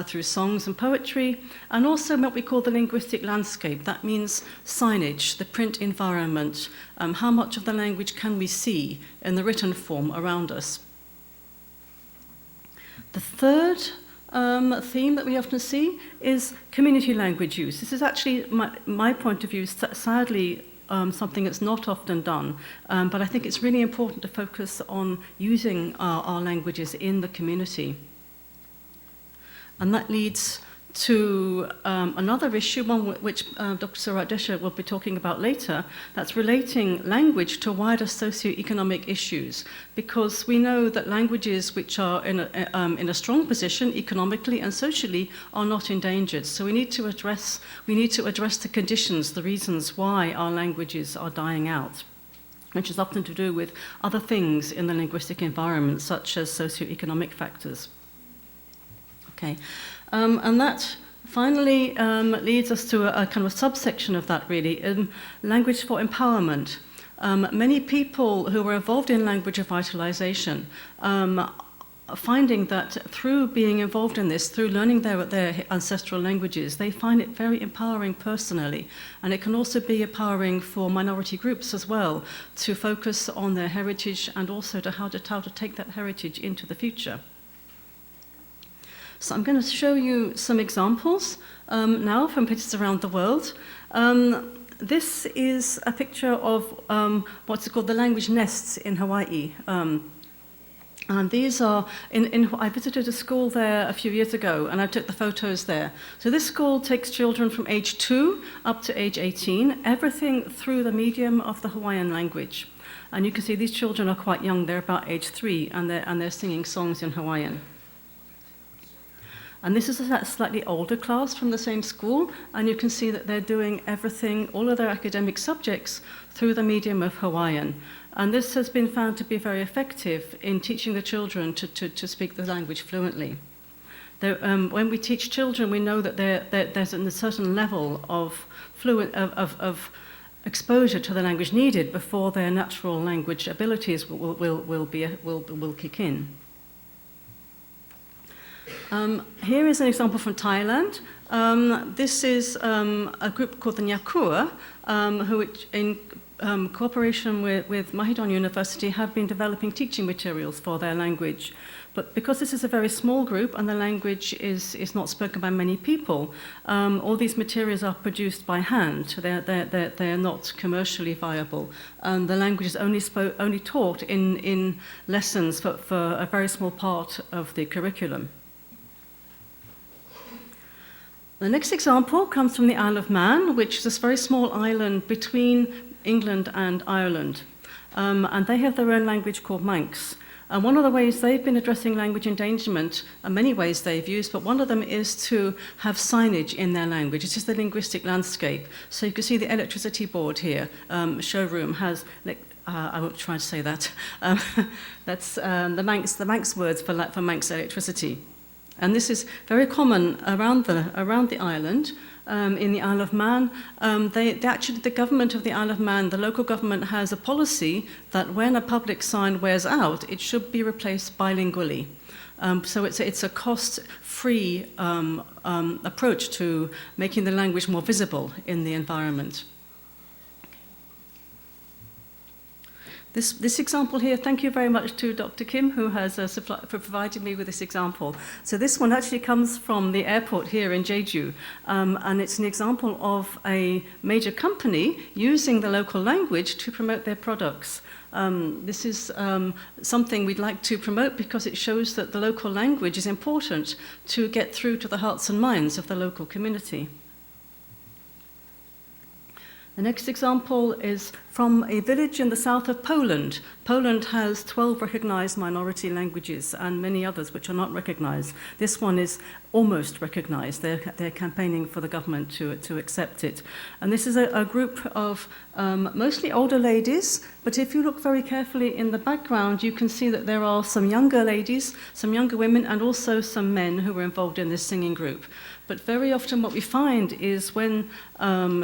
through songs and poetry, and also what we call the linguistic landscape. That means signage, the print environment, how much of the language can we see in the written form around us. The third theme that we often see is community language use. This is actually, my point of view, sadly, something that's not often done, but I think it's really important to focus on using our languages in the community. And that leads to another issue, one which Dr. Surat Radecha will be talking about later, that's relating language to wider socio-economic issues, because we know that languages which are in a strong position economically and socially are not endangered. So we need to address the conditions, the reasons why our languages are dying out, which is often to do with other things in the linguistic environment, such as socio-economic factors. Okay. And that finally leads us to a kind of subsection of that, really, language for empowerment. Many people who are involved in language revitalization are finding that through being involved in this, through learning their ancestral languages, they find it very empowering personally. And it can also be empowering for minority groups as well, to focus on their heritage and also to how to take that heritage into the future. So I'm going to show you some examples now from places around the world. This is a picture of what's called the language nests in Hawaii. And these are, I visited a school there a few years ago, and I took the photos there. So this school takes children from age 2 up to age 18, everything through the medium of the Hawaiian language. And you can see these children are quite young, they're about age 3, and they're singing songs in Hawaiian. And this is a slightly older class from the same school, and you can see that they're doing everything, all of their academic subjects, through the medium of Hawaiian. And this has been found to be very effective in teaching the children to speak the language fluently. When we teach children, we know that there's a certain level of exposure to the language needed before their natural language abilities will kick in. Here is an example from Thailand. This is a group called the Nyakua, who in cooperation with Mahidol University have been developing teaching materials for their language. But because this is a very small group and the language is not spoken by many people, all these materials are produced by hand. They're not commercially viable. And the language is only taught in lessons for a very small part of the curriculum. The next example comes from the Isle of Man, which is this very small island between England and Ireland. And they have their own language called Manx. And one of the ways they've been addressing language endangerment, many ways they've used, but one of them is to have signage in their language. It's just the linguistic landscape. So you can see the electricity board here, showroom, has, I won't try to say that. That's the Manx words for Manx electricity. And this is very common around the island. In the Isle of Man, actually the government of the Isle of Man, the local government has a policy that when a public sign wears out, it should be replaced bilingually. So it's a cost-free approach to making the language more visible in the environment. This example here, thank you very much to Dr. Kim, who has provided me with this example. So this one actually comes from the airport here in Jeju, and it's an example of a major company using the local language to promote their products. This is something we'd like to promote because it shows that the local language is important to get through to the hearts and minds of the local community. The next example is from a village in the south of Poland. Poland has 12 recognized minority languages and many others which are not recognized. This one is almost recognized. They're campaigning for the government to accept it. And this is a group of mostly older ladies, but if you look very carefully in the background, you can see that there are some younger ladies, some younger women, and also some men who were involved in this singing group. But very often what we find is when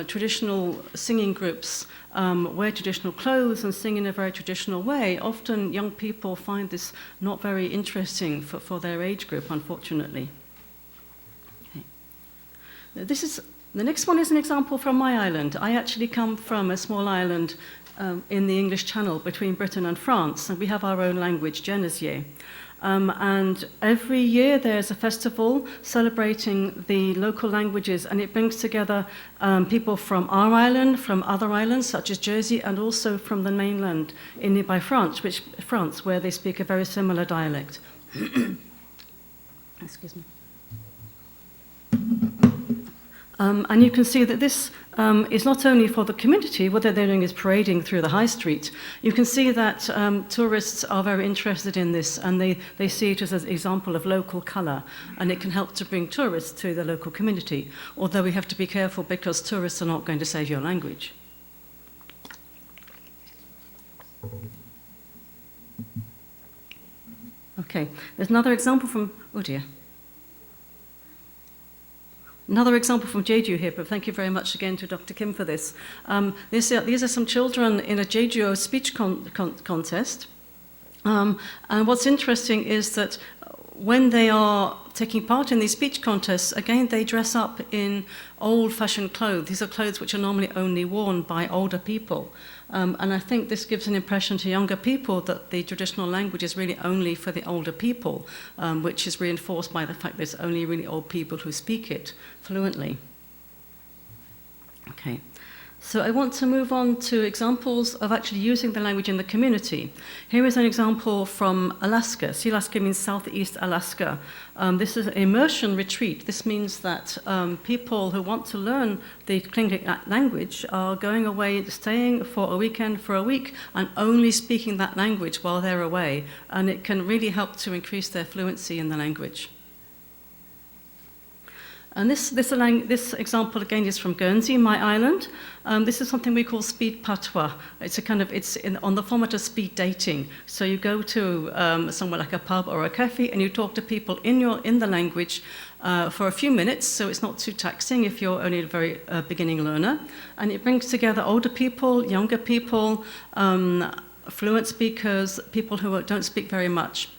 traditional singing groups wear traditional clothes and sing in a very traditional way, often young people find this not very interesting for their age group, unfortunately. Okay. The next one is an example from my island. I actually come from a small island in the English Channel between Britain and France, and we have our own language, Genezier. And every year there's a festival celebrating the local languages, and it brings together people from our island, from other islands such as Jersey, and also from the mainland in nearby France, where they speak a very similar dialect. Excuse me. And you can see that this is not only for the community, what they're doing is parading through the high street. You can see that tourists are very interested in this, and they see it as an example of local colour, and it can help to bring tourists to the local community, although we have to be careful because tourists are not going to save your language. Okay, there's another example from, oh dear. Another example from Jeju here, but thank you very much again to Dr. Kim for this. These are some children in a Jeju speech contest. And what's interesting is that when they are taking part in these speech contests, again, they dress up in old-fashioned clothes. These are clothes which are normally only worn by older people. And I think this gives an impression to younger people that the traditional language is really only for the older people, which is reinforced by the fact that it's only really old people who speak it fluently. Okay. So I want to move on to examples of actually using the language in the community. Here is an example from Alaska. Sealaska means Southeast Alaska. This is an immersion retreat. This means that people who want to learn the Tlingit language are going away, staying for a weekend, for a week, and only speaking that language while they're away. And it can really help to increase their fluency in the language. And this example again is from Guernsey, my island. This is something we call speed patois. On the format of speed dating. So you go to somewhere like a pub or a cafe, and you talk to people in the language for a few minutes. So it's not too taxing if you're only a very beginning learner. And it brings together older people, younger people, fluent speakers, people who don't speak very much.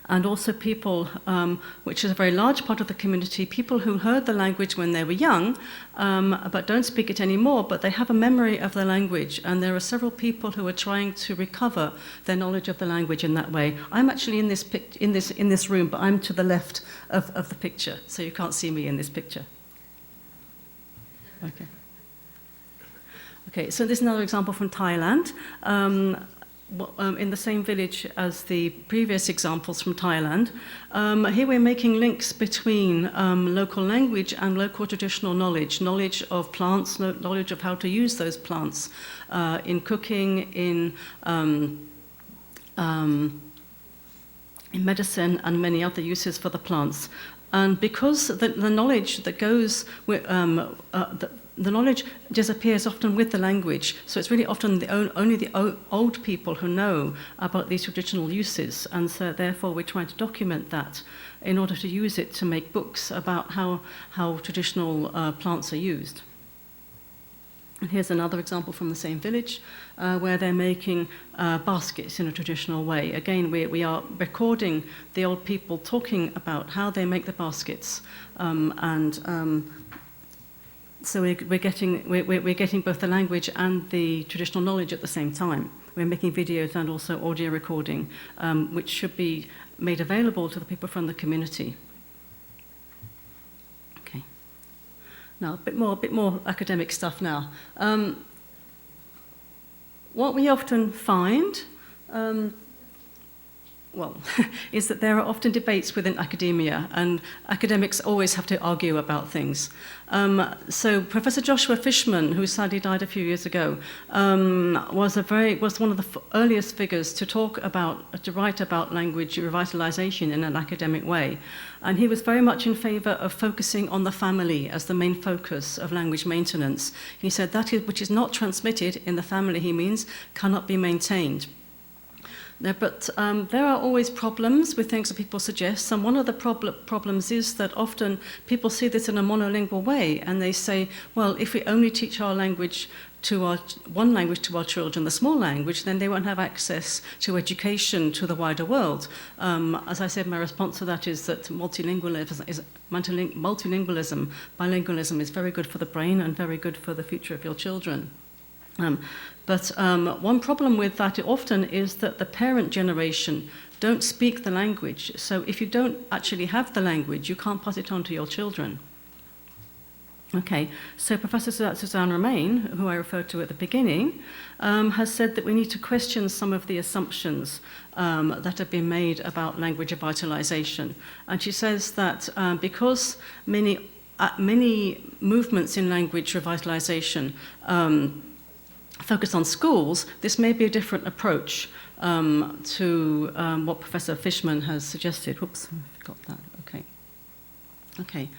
And also people, which is a very large part of the community, people who heard the language when they were young, but don't speak it anymore, but they have a memory of the language. And there are several people who are trying to recover their knowledge of the language in that way. I'm actually in this room, but I'm to the left of the picture, so you can't see me in this picture. Okay. Okay, so this is another example from Thailand. In the same village as the previous examples from Thailand. Here we're making links between local language and local traditional knowledge of plants, knowledge of how to use those plants in cooking, in medicine, and many other uses for the plants. And because the knowledge that goes with the knowledge disappears often with the language, so it's really often only the old people who know about these traditional uses, and so therefore we're trying to document that in order to use it to make books about how traditional plants are used. And here's another example from the same village where they're making baskets in a traditional way. Again, we are recording the old people talking about how they make the baskets, so we're getting both the language and the traditional knowledge at the same time. We're making videos and also audio recording, which should be made available to the people from the community. Okay. Now a bit more academic stuff now. What we often find, is that there are often debates within academia, and academics always have to argue about things. So Professor Joshua Fishman, who sadly died a few years ago, was one of the earliest figures to write about language revitalization in an academic way. And he was very much in favor of focusing on the family as the main focus of language maintenance. He said that which is not transmitted in the family, he means, cannot be maintained. But there are always problems with things that people suggest, and one of the problems is that often people see this in a monolingual way, and they say, well, if we only teach our language to one language to our children, the small language, then they won't have access to education, to the wider world. As I said, my response to that is that multilingualism, bilingualism is very good for the brain and very good for the future of your children. But one problem with that often is that the parent generation don't speak the language. So if you don't actually have the language, you can't pass it on to your children. Okay, so Professor Suzanne Romain, who I referred to at the beginning, has said that we need to question some of the assumptions that have been made about language revitalization. And she says that because many movements in language revitalization focus on schools, this may be a different approach to what Professor Fishman has suggested. Whoops, I forgot that. Okay.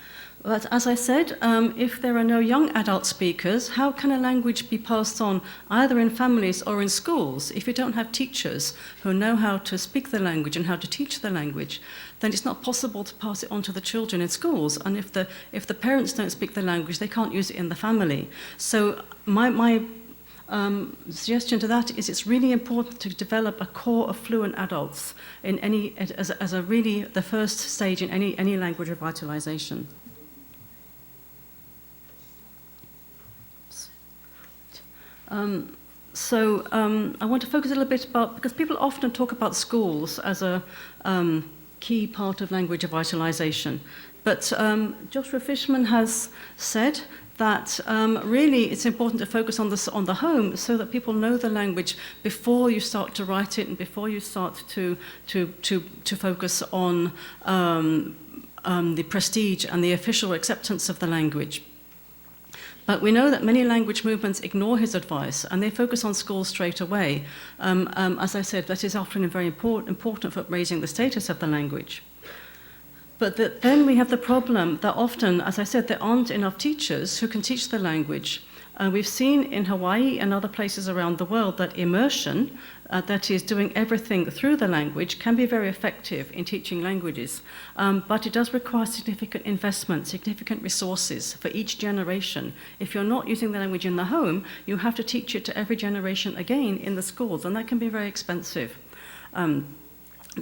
But as I said, if there are no young adult speakers, how can a language be passed on either in families or in schools? If you don't have teachers who know how to speak the language and how to teach the language, then it's not possible to pass it on to the children in schools. And if the parents don't speak the language, they can't use it in the family. So my suggestion to that is it's really important to develop a core of fluent adults in as a really the first stage in any language revitalization. I want to focus a little bit because people often talk about schools as a key part of language revitalization. But Joshua Fishman has said that really it's important to focus on the home so that people know the language before you start to write it and before you start to focus on the prestige and the official acceptance of the language. But we know that many language movements ignore his advice and they focus on schools straight away. As I said, that is often very important for raising the status of the language. But then we have the problem that often, as I said, there aren't enough teachers who can teach the language. We've seen in Hawaii and other places around the world that immersion, that is doing everything through the language, can be very effective in teaching languages. But it does require significant investment, significant resources for each generation. If you're not using the language in the home, you have to teach it to every generation again in the schools, and that can be very expensive.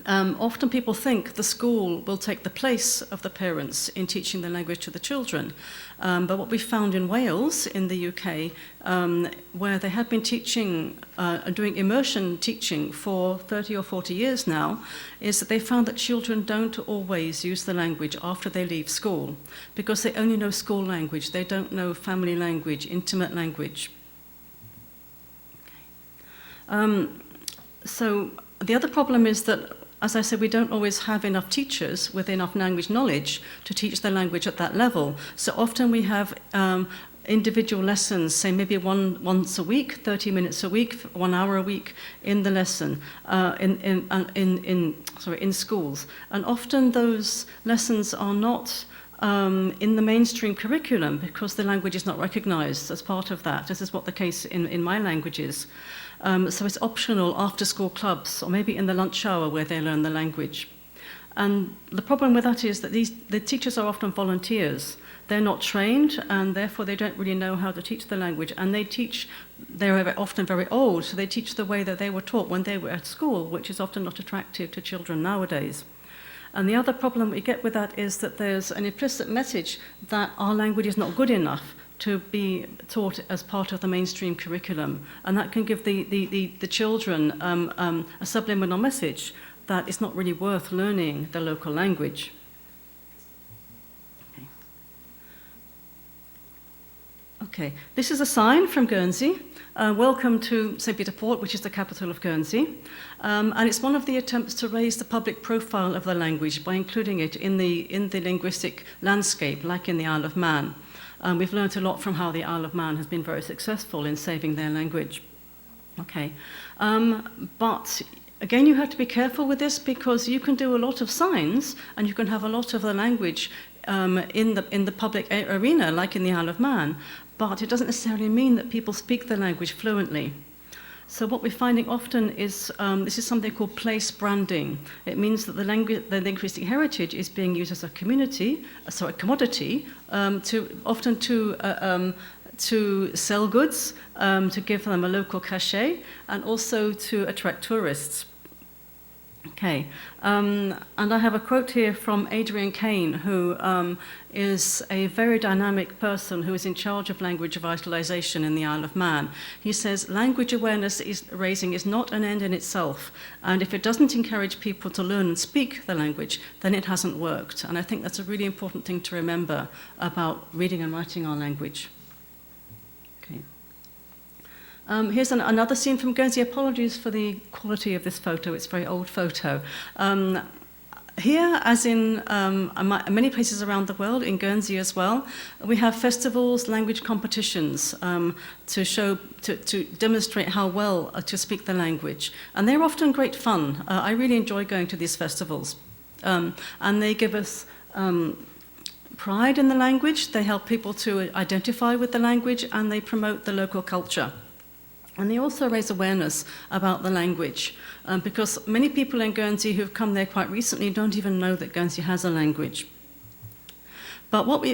Often people think the school will take the place of the parents in teaching the language to the children. But what we found in Wales, in the UK, where they have been teaching, doing immersion teaching for 30 or 40 years now, is that they found that children don't always use the language after they leave school because they only know school language. They don't know family language, intimate language. So the other problem is that, as I said, we don't always have enough teachers with enough language knowledge to teach the language at that level. So often we have individual lessons, say maybe once a week, 30 minutes a week, 1 hour a week in the lesson, in schools. And often those lessons are not in the mainstream curriculum because the language is not recognized as part of that. This is what the case in my language is. So it's optional after school clubs or maybe in the lunch hour where they learn the language. And the problem with that is that the teachers are often volunteers. They're not trained and therefore they don't really know how to teach the language. And they're often very old, so they teach the way that they were taught when they were at school, which is often not attractive to children nowadays. And the other problem we get with that is that there's an implicit message that our language is not good enough to be taught as part of the mainstream curriculum. And that can give the children a subliminal message that it's not really worth learning the local language. Okay, this is a sign from Guernsey. Welcome to St. Peter Port, which is the capital of Guernsey. And it's one of the attempts to raise the public profile of the language by including it in the linguistic landscape, like in the Isle of Man. We've learned a lot from how the Isle of Man has been very successful in saving their language. Okay, but again, you have to be careful with this because you can do a lot of signs and you can have a lot of the language in the public arena, like in the Isle of Man, but it doesn't necessarily mean that people speak the language fluently. So what we're finding often is this is something called place branding. It means that the linguistic heritage is being used as a commodity, to sell goods, to give them a local cachet, and also to attract tourists. Okay, and I have a quote here from Adrian Kane, who is a very dynamic person who is in charge of language revitalization in the Isle of Man. He says, language awareness raising is not an end in itself, and if it doesn't encourage people to learn and speak the language, then it hasn't worked. And I think that's a really important thing to remember about reading and writing our language. Okay. Here's another scene from Guernsey. Apologies for the quality of this photo. It's a very old photo. Here, as in many places around the world, in Guernsey as well, we have festivals, language competitions to demonstrate how well to speak the language. And they're often great fun. I really enjoy going to these festivals. And they give us pride in the language, they help people to identify with the language, and they promote the local culture. And they also raise awareness about the language, because many people in Guernsey who've come there quite recently don't even know that Guernsey has a language. But what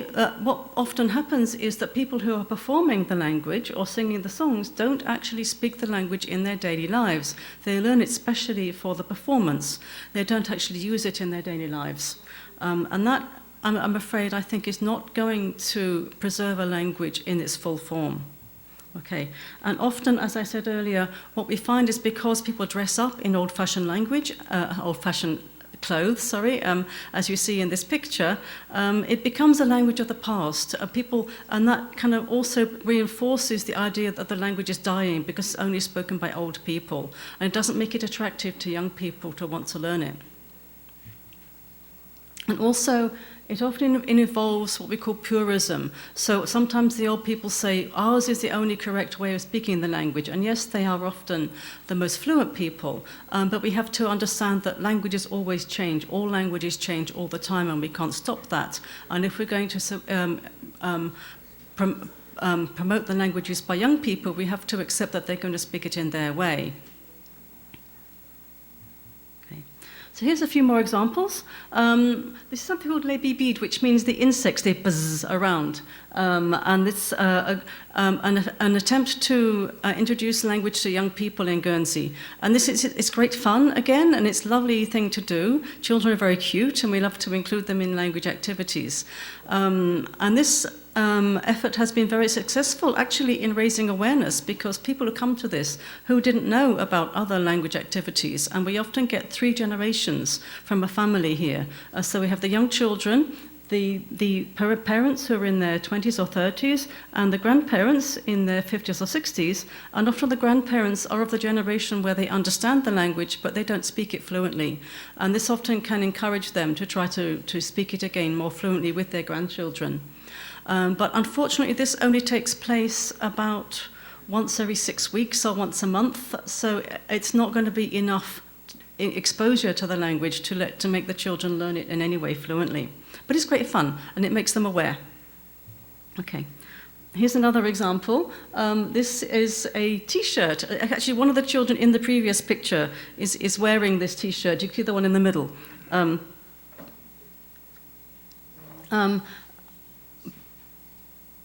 often happens is that people who are performing the language or singing the songs don't actually speak the language in their daily lives. They learn it specially for the performance. They don't actually use it in their daily lives. And that, I'm afraid, I think is not going to preserve a language in its full form. Okay, and often, as I said earlier, what we find is because people dress up in old-fashioned language, old-fashioned clothes, as you see in this picture, it becomes a language of the past. And that kind of also reinforces the idea that the language is dying because it's only spoken by old people, and it doesn't make it attractive to young people to want to learn it. And also, it often involves what we call purism. So sometimes the old people say, ours is the only correct way of speaking the language. And yes, they are often the most fluent people, but we have to understand that languages always change. All languages change all the time, and we can't stop that. And if we're going to promote the languages by young people, we have to accept that they're going to speak it in their way. So here's a few more examples. This is something called les bibides, which means the insects, they buzz around. And it's an attempt to introduce language to young people in Guernsey. And it's great fun, again, and it's a lovely thing to do. Children are very cute, and we love to include them in language activities. And this effort has been very successful, actually, in raising awareness, because people who come to this who didn't know about other language activities, and we often get 3 generations from a family here. So we have the young children, the parents who are in their 20s or 30s, and the grandparents in their 50s or 60s, and often the grandparents are of the generation where they understand the language, but they don't speak it fluently. And this often can encourage them to try to speak it again more fluently with their grandchildren. But unfortunately, this only takes place about once every 6 weeks or once a month, so it's not going to be enough exposure to the language to make the children learn it in any way fluently. But it's great fun, and it makes them aware. Okay, here's another example. This is a T-shirt. Actually, one of the children in the previous picture is wearing this T-shirt. You see the one in the middle.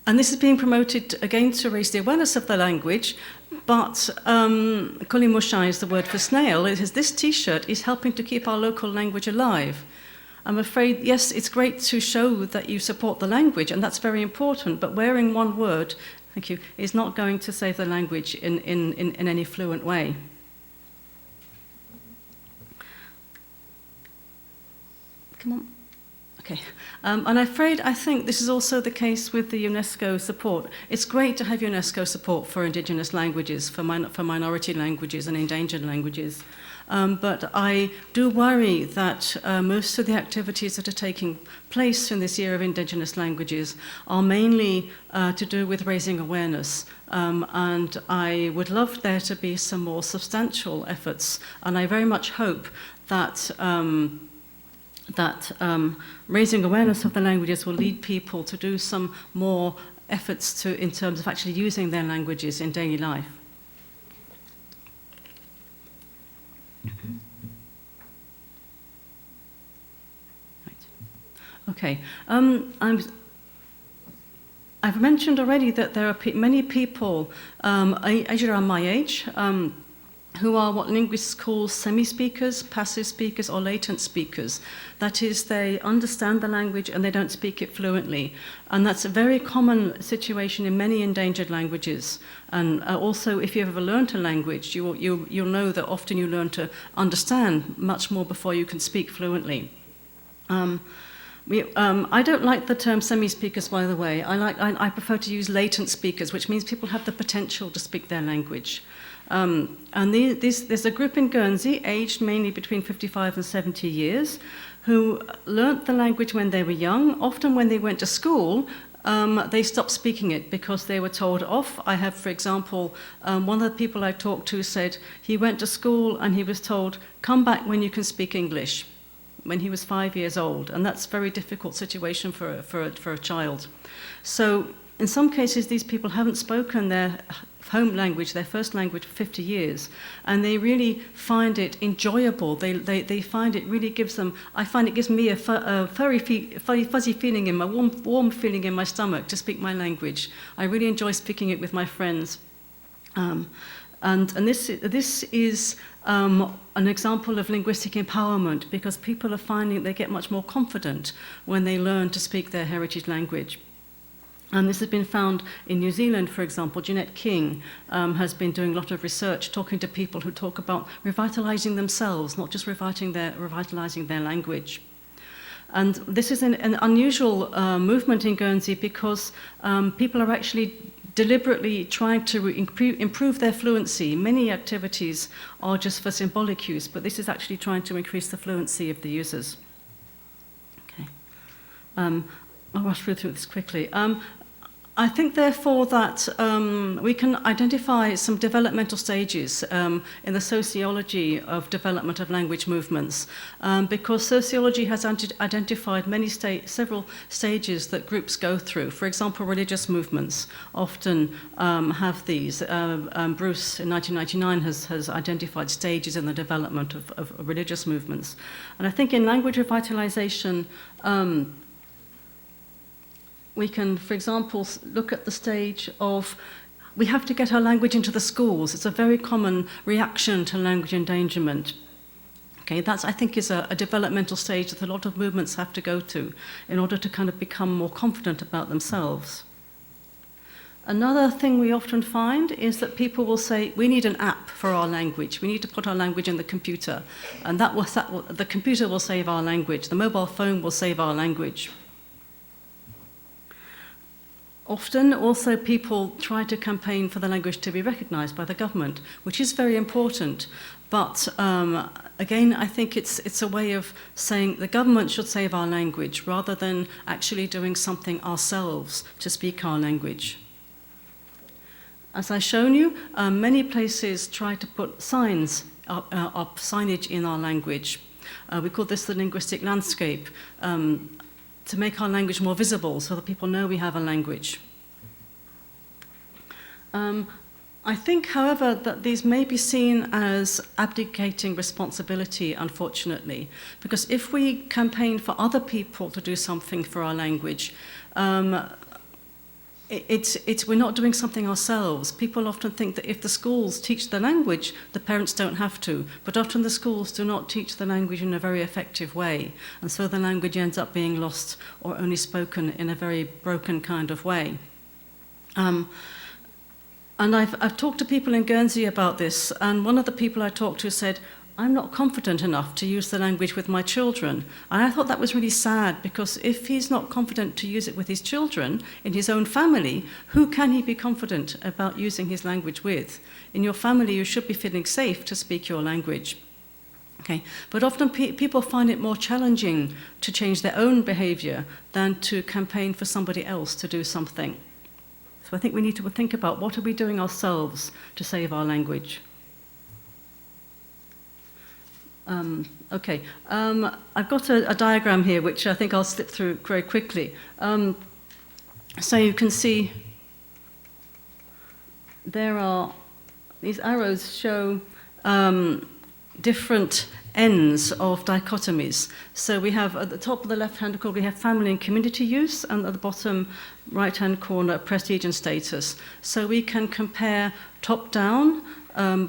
And this is being promoted, again, to raise the awareness of the language, but Colimouchin is the word for snail. This T-shirt is helping to keep our local language alive. I'm afraid, yes, it's great to show that you support the language, and that's very important, but wearing one word, thank you, is not going to save the language in any fluent way. Come on. Okay, and I think this is also the case with the UNESCO support. It's great to have UNESCO support for indigenous languages, for minority languages and endangered languages. But I do worry that most of the activities that are taking place in this year of indigenous languages are mainly to do with raising awareness. And I would love there to be some more substantial efforts, and I very much hope that raising awareness of the languages will lead people to do some more efforts in terms of actually using their languages in daily life. Right. Okay. I've mentioned already that there are many people around my age who are what linguists call semi-speakers, passive speakers, or latent speakers. That is, they understand the language and they don't speak it fluently. And that's a very common situation in many endangered languages. And also, if you've ever learned a language, you'll know that often you learn to understand much more before you can speak fluently. I don't like the term semi-speakers, by the way. I prefer to use latent speakers, which means people have the potential to speak their language. And there's a group in Guernsey, aged mainly between 55 and 70 years, who learnt the language when they were young. Often when they went to school, they stopped speaking it because they were told off. I have, for example, one of the people I talked to said he went to school and he was told, come back when you can speak English, when he was 5 years old. And that's a very difficult situation for a child. So in some cases, these people haven't spoken their home language, their first language, for 50 years, and they really find it enjoyable. They find it really gives them, I find it gives me a fuzzy feeling in my, warm feeling in my stomach to speak my language. I really enjoy speaking it with my friends. And this is an example of linguistic empowerment, because people are finding they get much more confident when they learn to speak their heritage language. And this has been found in New Zealand, for example. Jeanette King has been doing a lot of research, talking to people who talk about revitalizing themselves, not just revitalizing their language. And this is an unusual movement in Guernsey because people are actually deliberately trying to improve their fluency. Many activities are just for symbolic use, but this is actually trying to increase the fluency of the users. Okay. I'll rush through this quickly. I think, therefore, that we can identify some developmental stages in the sociology of development of language movements, because sociology has identified several stages that groups go through. For example, religious movements often have these. Bruce, in 1999, has identified stages in the development of religious movements. And I think in language revitalization, we can, for example, look at the stage of we have to get our language into the schools. It's a very common reaction to language endangerment. Okay, that's, I think, is a developmental stage that a lot of movements have to go to in order to kind of become more confident about themselves. Another thing we often find is that people will say, we need an app for our language. We need to put our language in the computer. And the computer will save our language. The mobile phone will save our language. Often, also, people try to campaign for the language to be recognized by the government, which is very important. But again, I think it's a way of saying the government should save our language rather than actually doing something ourselves to speak our language. As I've shown you, many places try to put signs up signage in our language. We call this the linguistic landscape, to make our language more visible so that people know we have a language. I think, however, that these may be seen as abdicating responsibility, unfortunately, because if we campaign for other people to do something for our language, we're not doing something ourselves. People often think that if the schools teach the language, the parents don't have to. But often the schools do not teach the language in a very effective way. And so the language ends up being lost or only spoken in a very broken kind of way. And I've talked to people in Guernsey about this, and one of the people I talked to said, I'm not confident enough to use the language with my children. And I thought that was really sad, because if he's not confident to use it with his children in his own family, who can he be confident about using his language with? In your family, you should be feeling safe to speak your language. Okay. But often people find it more challenging to change their own behavior than to campaign for somebody else to do something. So I think we need to think about what are we doing ourselves to save our language. I've got a diagram here, which I think I'll slip through very quickly. So you can see there are, these arrows show different ends of dichotomies. So we have at the top of the left-hand corner, we have family and community use, and at the bottom right-hand corner, prestige and status. So we can compare top-down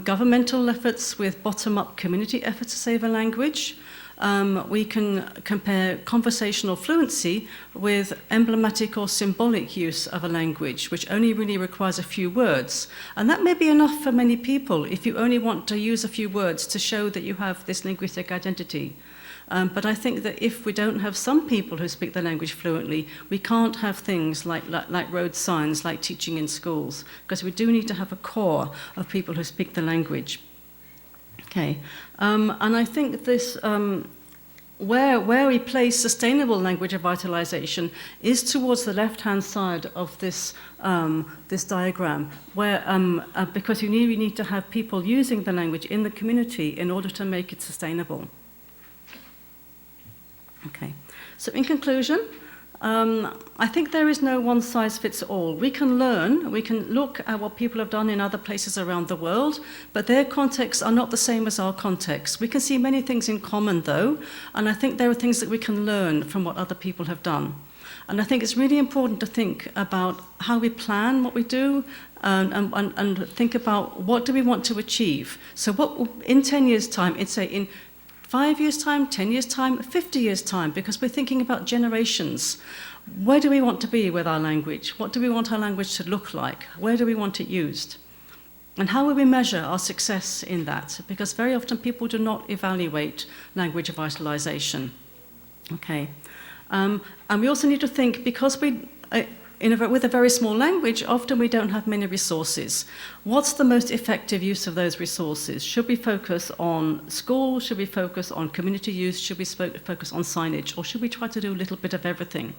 governmental efforts with bottom-up community efforts to save a language. We can compare conversational fluency with emblematic or symbolic use of a language, which only really requires a few words. And that may be enough for many people if you only want to use a few words to show that you have this linguistic identity. But I think that if we don't have some people who speak the language fluently, we can't have things like road signs, like teaching in schools, because we do need to have a core of people who speak the language. Okay, and I think this, where we place sustainable language revitalization is towards the left-hand side of this this diagram, where because you need to have people using the language in the community in order to make it sustainable. Okay, so in conclusion, I think there is no one-size-fits-all. We can learn, we can look at what people have done in other places around the world, but their contexts are not the same as our context. We can see many things in common, though, and I think there are things that we can learn from what other people have done. And I think it's really important to think about how we plan what we do and think about what do we want to achieve. So what in 10 years' time, it's in 5 years' time, 10 years' time, 50 years' time, because we're thinking about generations. where do we want to be with our language? What do we want our language to look like? Where do we want it used? And how will we measure our success in that? Because very often people do not evaluate language revitalization. Okay. And we also need to think, because with a very small language, often we don't have many resources. What's the most effective use of those resources? Should we focus on schools? Should we focus on community use? Should we focus on signage? Or should we try to do a little bit of everything?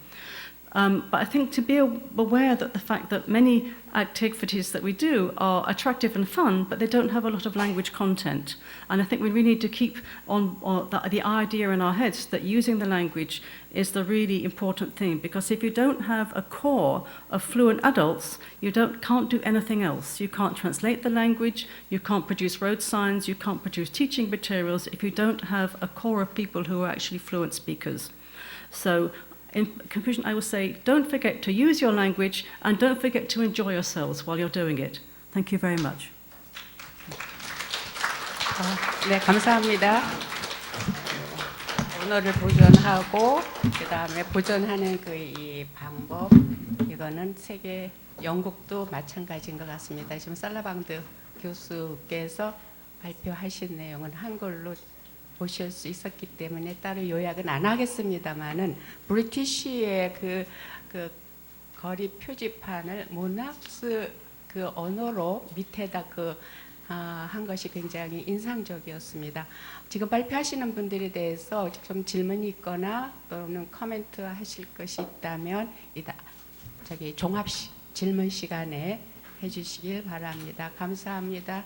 But I think to be aware that the fact that many activities that we do are attractive and fun, but they don't have a lot of language content. And I think we really need to keep on the idea in our heads that using the language is the really important thing, because if you don't have a core of fluent adults, you can't do anything else. You can't translate the language, you can't produce road signs, you can't produce teaching materials if you don't have a core of people who are actually fluent speakers. So in conclusion, I will say, don't forget to use your language and don't forget to enjoy yourselves while you're doing it. Thank you very much. 네, 감사합니다. 언어를 보존하고 그다음에 보존하는 이 방법, 이거는 세계 영국도 마찬가지인 것 같습니다. 지금 살라방드 교수께서 발표하신 내용은 한글로 보실 수 있었기 때문에 따로 요약은 안 하겠습니다만은 브리티시의 그 거리 표지판을 모낙스 그 언어로 밑에다 한 것이 굉장히 인상적이었습니다. 지금 발표하시는 분들에 대해서 좀 질문이 있거나 또는 코멘트 하실 것이 있다면 종합 질문 시간에 해주시길 바랍니다. 감사합니다.